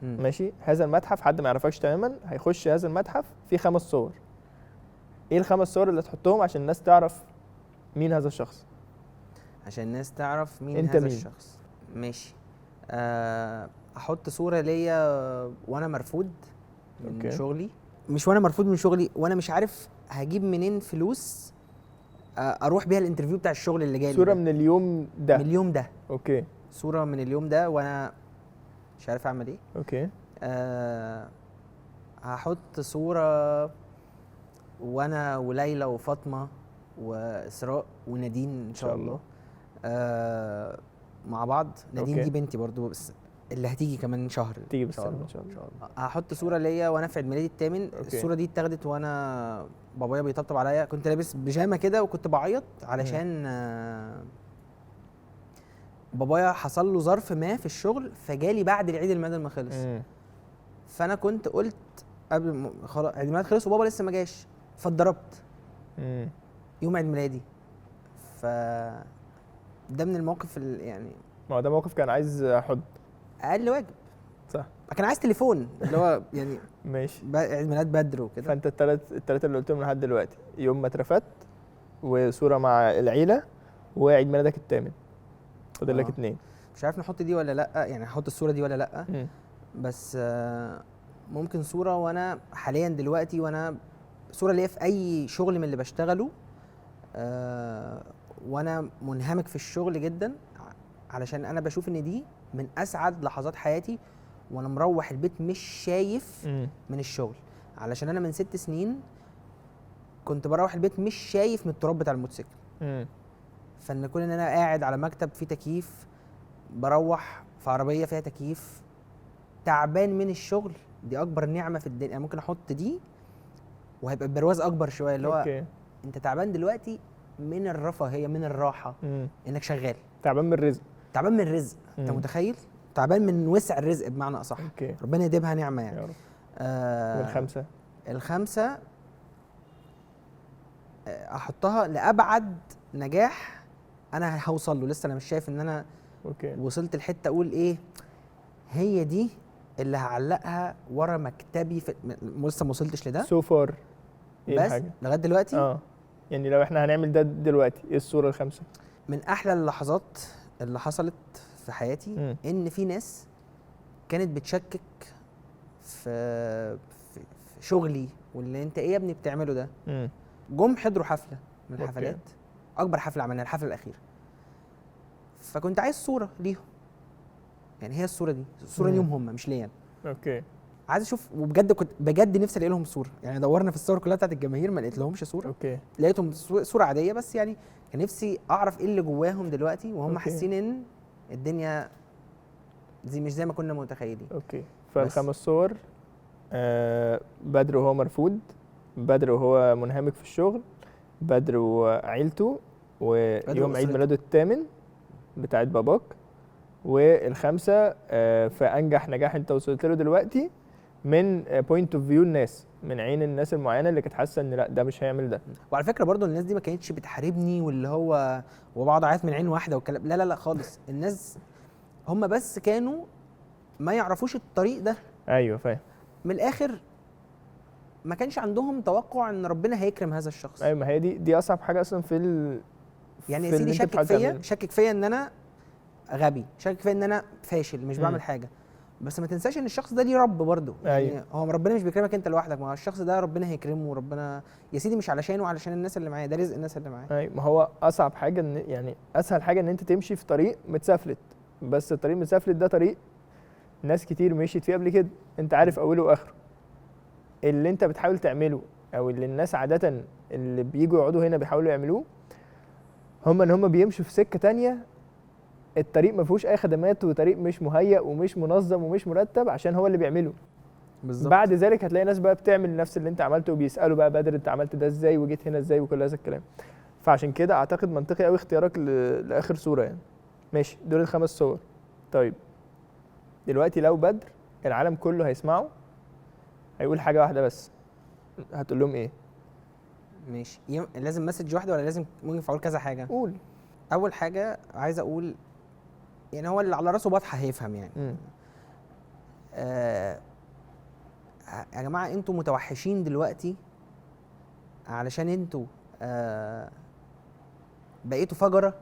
ماشي. هذا المتحف حد ما يعرفكش تماما، هيخش هذا المتحف فيه 5 صور. ايه ال5 صور اللي تحطهم عشان الناس تعرف مين هذا الشخص؟ عشان الناس تعرف مين هذا الشخص. ماشي. احط صوره ليا وانا مرفوض من شغلي. مش وانا مرفوض من شغلي وانا مش عارف هجيب منين فلوس اروح بيها الانترفيو بتاع الشغل اللي جاي. صوره من اليوم ده. من اليوم ده. صوره من اليوم ده وانا مش عارف اعمل ايه. هحط صوره وانا وليلى وفاطمه واسراء ونادين ان شاء الله مع بعض. نادين دي بنتي برضو، بس اللي هتيجي كمان شهر تيجي ان شاء بالسلامه الله. ان شاء الله. هحط صوره ليا وانا في عيد ميلادي الثامن. أوكي. الصوره دي اتاخدت وانا بابايا بيطبطب عليا، كنت لابس بيجامه كده وكنت بعيط علشان بابايا حصل له ظرف ما في الشغل فجالي بعد العيد الميلاد ما خلص. فانا كنت قلت قبل خلاص عيد الميلاد خلص وبابا لسه ما جاش، فاتضربت يوم عيد ميلادي. ف ده من المواقف يعني ما هو ده موقف كان عايز احط اقل واجب. صح. كان عايز تليفون اللي هو يعني ماشي. عيد ميلاد بدر وكده. فانت التلاتة اللي قلتهم لحد دلوقتي، يوم ما اترفدت، وصوره مع العيله، وعيد ميلادك الثامن، فاضل لك 2. مش عارف نحط دي ولا لا، يعني هحط الصوره دي ولا لا. بس ممكن صوره وانا حاليا دلوقتي، وانا صوره ليا في اي شغل من اللي بشتغله وانا منهمك في الشغل جدا، علشان انا بشوف ان دي من اسعد لحظات حياتي وانا مروح البيت مش شايف من الشغل. علشان انا من 6 سنين كنت بروح البيت مش شايف من التراب بتاع الموتوسيكل. فان كون ان انا قاعد على مكتب فيه تكييف، بروح في عربيه فيها تكييف، تعبان من الشغل، دي اكبر نعمه في الدنيا. يعني ممكن احط دي وهيبقى البرواز اكبر شويه، اللي هو انت تعبان دلوقتي من الرفاهيه، من الراحه، انك شغال. تعبان من الرزق. تعبان من الرزق. انت متخيل؟ تعبان من وسع الرزق بمعنى اصح. ربنا يديمها نعمه يعني. يا رب. الخمسه احطها لابعد نجاح انا هوصل له. لسه انا مش شايف ان انا وصلت الحته اقول ايه هي دي اللي هعلقها ورا مكتبي لسه ما وصلتش لده سو فار. بس لغايه دلوقتي يعني لو احنا هنعمل ده دلوقتي، ايه الصوره ال5؟ من احلى اللحظات اللي حصلت في حياتي ان في ناس كانت بتشكك في شغلي واللي انت ايه يا ابني بتعمله ده. جم حضروا حفله من الحفلات، اكبر حفله عملناها الحفله الاخيره، فكنت عايز صوره ليهم. يعني هي الصوره دي صوره ليهم هم مش ليا. عايز اشوف، وبجد كنت بجد نفسي الاقي لهم صوره. يعني دورنا في الصور كلها بتاعت الجماهير ما لقيت لهمش صوره. لقيتهم صوره عاديه، بس يعني كان نفسي اعرف ايه اللي جواهم دلوقتي وهم حاسين ان الدنيا زي مش زي ما كنا متخيلين. فال5 صور، بدر وهو مرفوض، بدر وهو منهمك في الشغل، بدر وعيلته، ويوم عيد ميلاده الثامن بتاعت باباك، وال5 في انجح نجاح انت وصلت له دلوقتي من بوينت اوف فيو الناس، من عين الناس المعينه اللي كانت حاسه ان لا ده مش هيعمل ده. وعلى فكره برضو الناس دي ما كانتش بتحاربني واللي هو وبقعد اعيط من عين واحده والكلام، لا لا لا خالص. الناس هم بس كانوا ما يعرفوش الطريق ده. ايوه فاهم. من الاخر ما كانش عندهم توقع ان ربنا هيكرم هذا الشخص. ايوه، ما هي دي اصعب حاجه اصلا في يعني يا سيدي شكك فيا ان انا غبي، شكك فيا ان انا فاشل مش بعمل حاجه، بس ما تنساش ان الشخص ده ليه رب برضه. يعني هو ربنا مش بيكرمك انت لوحدك، ما هو الشخص ده ربنا هيكرمه. وربنا يا سيدي مش علشانه، علشان الناس اللي معاه، ده رزق الناس اللي معاه. ايوه، ما هو اصعب حاجه ان يعني اسهل حاجه ان انت تمشي في طريق متسفلت، بس الطريق المتسفلت ده طريق ناس كتير مشيت فيه قبل كده، انت عارف اوله واخره. اللي انت بتحاول تعمله او اللي الناس عاده اللي بييجوا يقعدوا هنا بيحاولوا يعملوه هم بيمشوا في سكه تانية، الطريق ما فيهوش اي خدمات، وطريق مش مهيأ ومش منظم ومش مرتب عشان هو اللي بيعمله. بالظبط. بعد ذلك هتلاقي ناس بقى بتعمل نفس اللي انت عملته وبيسالوا بقى بدر انت عملت ده ازاي وجيت هنا ازاي وكل هذا الكلام. فعشان كده اعتقد منطقي قوي اختيارك لاخر صوره يعني. ماشي، دول ال5 صور. طيب دلوقتي لو بدر العالم كله هيسمعه هيقول حاجه واحده بس، هتقول لهم ايه؟ ماشي، لازم مسج واحده ولا لازم ممكن اقول كذا حاجه؟ قول. اول حاجه عايز اقول، يعني هو اللي على راسه بطحه هيفهم يعني. يا جماعه انتوا متوحشين دلوقتي علشان انتوا بقيتوا فجره،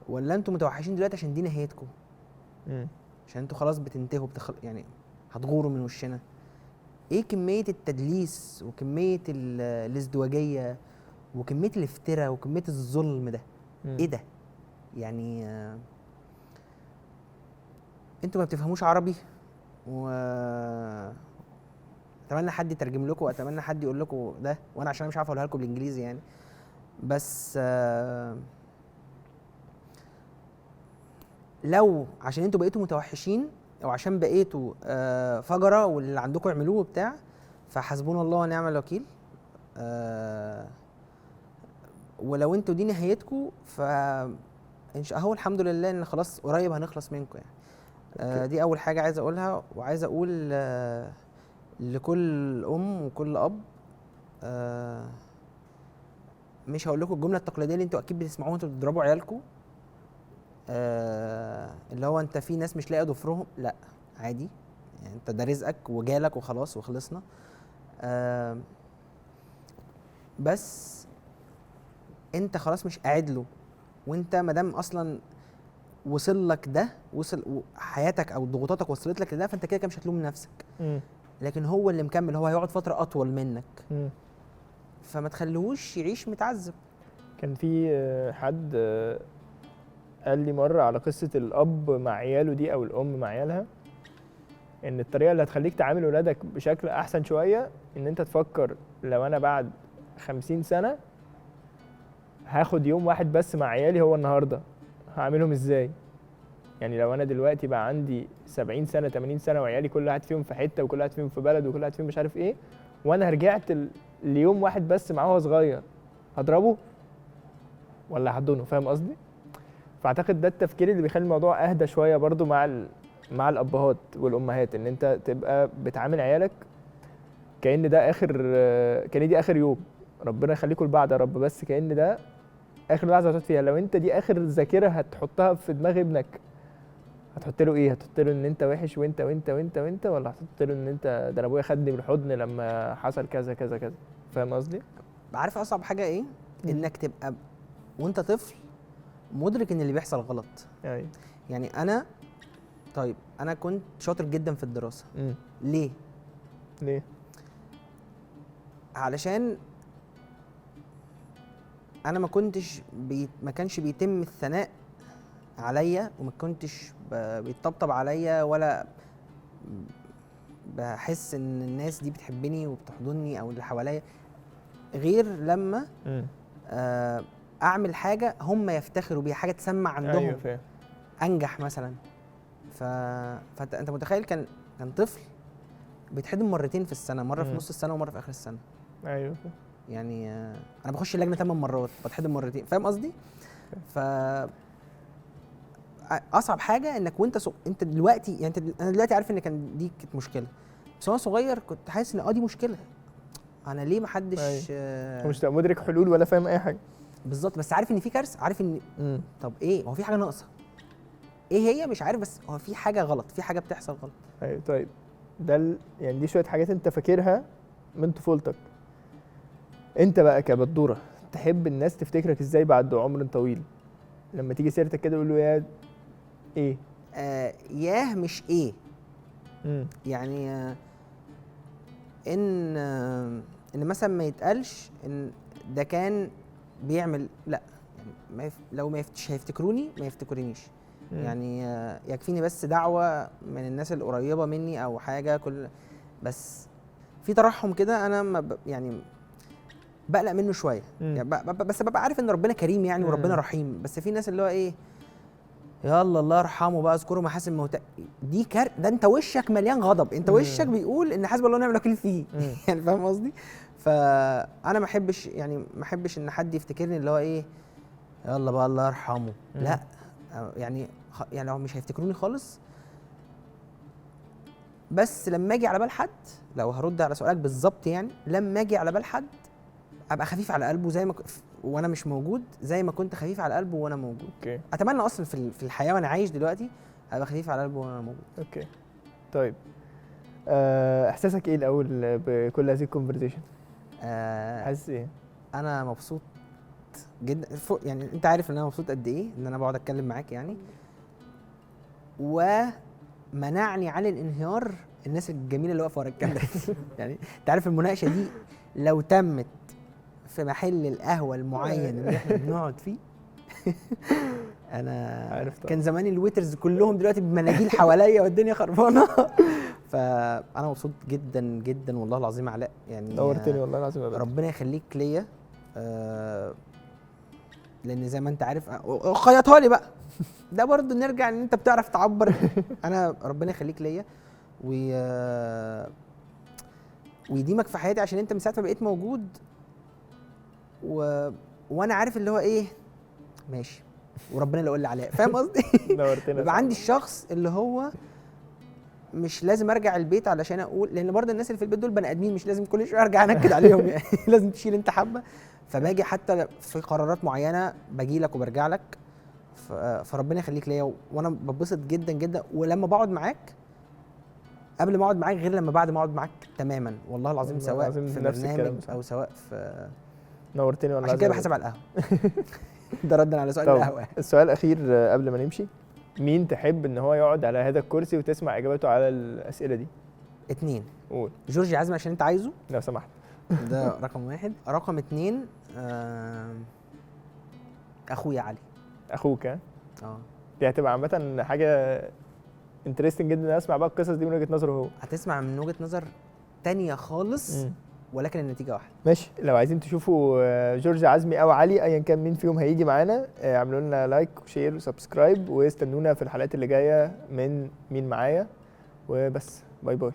ولا انتوا متوحشين دلوقتي عشان دي نهايتكم؟ عشان انتوا خلاص بتنتهوا يعني هتغوروا من وشنا. ايه كميه التدليس وكميه الازدواجيه وكميه الافتراء وكميه الظلم ده؟ ايه ده يعني؟ انتوا ما بتفهموش عربي، و اتمنى حد يترجم لكم واتمنى حد يقول لكم ده، وانا عشان مش عارف اقولها لكم بالانجليزي يعني. بس لو عشان انتوا بقيتوا متوحشين او عشان بقيتوا فجرة واللي عندكم اعملوه وبتاع، فحسبونا الله ونعم الوكيل. ولو انتوا دي نهايتكم هو الحمد لله ان خلاص قريب هنخلص منكم يعني. دي اول حاجه عايز اقولها. وعايز اقول لكل ام وكل اب، مش هقول لكم الجمله التقليديه اللي انتوا اكيد بتسمعوها وانتوا بتضربوا عيالكم، اللي هو انت في ناس مش لاقيه ضفرهم. لا عادي يعني، انت ده رزقك وجالك وخلاص وخلصنا. بس انت خلاص مش قاعد له، وانت مادام اصلا وصل لك ده، وصل حياتك او ضغوطاتك وصلت لك لده، فانت كده كده مش هتلوم نفسك. لكن هو اللي مكمل، هو هيقعد فتره اطول منك. فما تخليهوش يعيش متعذب. كان في حد قال لي مره على قصه الاب مع عياله دي او الام مع عيالها، ان الطريقه اللي هتخليك تعامل ولادك بشكل احسن شويه ان انت تفكر لو انا بعد 50 سنه هاخد يوم واحد بس مع عيالي هو النهارده، هعملهم ازاي؟ يعني لو انا دلوقتي بقى عندي 70 سنه 80 سنه وعيالي كل واحد فيهم في حته وكل واحد فيهم في بلد وكل واحد فيهم مش عارف ايه، وانا رجعت ليوم واحد بس معاه وهو صغير، هضربه ولا هحضنه؟ فاهم قصدي؟ فاعتقد ده التفكير اللي بيخلي الموضوع اهدى شويه برضو مع الابهات والامهات، ان انت تبقى بتعامل عيالك كأن ده كأن دي اخر يوم، ربنا يخليكم لبعض يا رب، بس كأن ده اخر لحظه هتقعد فيها. لو انت دي اخر ذاكره هتحطها في دماغ ابنك، هتحط له ايه؟ هتحط له ان انت وحش وانت وانت وانت وانت، ولا هتحط له ان انت ده انا ابويا خدني بالحضن لما حصل كذا كذا كذا؟ فاهم قصدي؟ عارف اصعب حاجه ايه؟ انك تبقى وانت طفل مدرك ان اللي بيحصل غلط. يعني انا كنت شاطر جدا في الدراسه. ليه؟ علشان انا ما كانش بيتم الثناء عليا، وما كنتش بيطبطب عليا، ولا بحس ان الناس دي بتحبني وبتحضني او اللي حواليا، غير لما اعمل حاجه هم يفتخروا بيها، حاجه تسمع عندهم. ايوه فاهم. انجح مثلا. فانت متخيل كان طفل بيتحضن مرتين في السنه، مره في نص السنه ومره في اخر السنه. ايوه فاهم. يعني انا بخش اللجنه 8 مرات بتحضن مرتين. فاهم قصدي؟ اصعب حاجه انك انت دلوقتي، يعني انا دلوقتي عارف ان دي كانت مشكله، بس وانا صغير كنت حاسس ان دي مشكله. انا ليه ما حدش مش مدرك حلول ولا فاهم اي حاجه بالظبط، بس عارف ان في كارثه، عارف ان طب ايه، هو في حاجه ناقصه، ايه هي مش عارف، بس هو في حاجه غلط، في حاجه بتحصل غلط. ايوه. طيب ده يعني دي شويه حاجات انت فاكرها من طفولتك، انت بقى كبدوره تحب الناس تفتكرك ازاي بعد عمر طويل؟ لما تيجي سيرتك كده يقولوا يا ايه؟ ياه مش ايه. يعني ان مثلا ما يتقالش ان ده كان بيعمل، لا يعني لو ما هيفتكروني ما يفتكرونيش. يعني يكفيني بس دعوه من الناس القريبه مني او حاجه، بس في ترحم كده انا يعني بقلق منه شويه. يعني بس ببقى عارف ان ربنا كريم يعني، وربنا رحيم. بس في ناس اللي هو ايه، يلا الله يرحمه بقى، اذكروا محاسن موتى، دي ده انت وشك مليان غضب، انت وشك بيقول ان حسبي الله ونعم الوكيل فيه. يعني فاهم قصدي؟ فانا ما احبش ان حد يفتكرني اللي هو ايه، يلا بقى الله يرحمه. لا يعني لو مش هيفتكروني خالص. بس لما اجي على بال حد، لو هرد على سؤالك بالظبط، يعني لما اجي على بال حد ابقى خفيف على قلبه زي ما وانا مش موجود، زي ما كنت خفيف على قلبه وانا موجود. اوكي. اتمنى اصلا في الحياه وانا عايش دلوقتي ابقى خفيف على قلبه وانا موجود. اوكي. طيب احساسك ايه الاول بكل هذه الكونفرزيشن؟ حاسس ايه؟ انا مبسوط جدا، يعني انت عارف ان انا مبسوط قد ايه ان انا بقعد اتكلم معاك يعني. ومنعني عن الانهيار الناس الجميله اللي واقفه ورا الكاميرا. يعني انت عارف المناقشه دي لو تمت في محل القهوه المعين اللي احنا بنقعد فيه، انا عارف طبعا. كان زمان الويترز كلهم دلوقتي بمناديل حواليا والدنيا خربانه. فانا مبسوط جدا جدا والله العظيم علاء، يعني نورتني والله العظيم. ربنا يخليك ليا. لان زي ما انت عارف خيطها لي بقى. ده برضو نرجع ان انت بتعرف تعبر. انا ربنا يخليك ليا ويديمك في حياتي، عشان انت من ساعه ما بقيت موجود وانا عارف اللي هو ايه ماشي، وربنا اللي يقول لي عليه، فاهم قصدي؟ نورتنا. بيبقى عندي الشخص اللي هو مش لازم ارجع البيت علشان اقول، لان برضه الناس اللي في البيت دول بني ادمين، مش لازم كل شويه ارجع انكد عليهم يعني. لازم تشيل انت حبه. فباجي حتى في قرارات معينه باجي لك وبرجع لك، فربنا يخليك ليا، وانا ببسط جدا جدا. ولما بقعد معاك، قبل ما اقعد معاك غير لما بعد ما اقعد معاك تماما، والله العظيم، سواء في برنامج او سواء في. نورتني والله. عشان كده بحسب على القهوه. ده ردا على سؤال القهوه. السؤال الاخير قبل ما نمشي، مين تحب ان هو يقعد على هذا الكرسي وتسمع اجابته على الاسئله دي؟ 2. قول. جورج عزمي عشان انت عايزه لو سمحت. ده رقم 1. رقم 2 اخويا علي. اخوك؟ ها. دي هتبقى عامه حاجه انترستنج جدا ان اسمع بقى القصص دي من وجهه نظره هو. هتسمع من وجهه نظر تانية خالص. ولكن النتيجه واحده. ماشي. لو عايزين تشوفوا جورج عزمي او علي ايا كان مين فيهم هيجي معانا، اعملوا لنا لايك وشير وسبسكرايب، واستنونا في الحلقات اللي جايه من مين معايا. وبس، باي باي.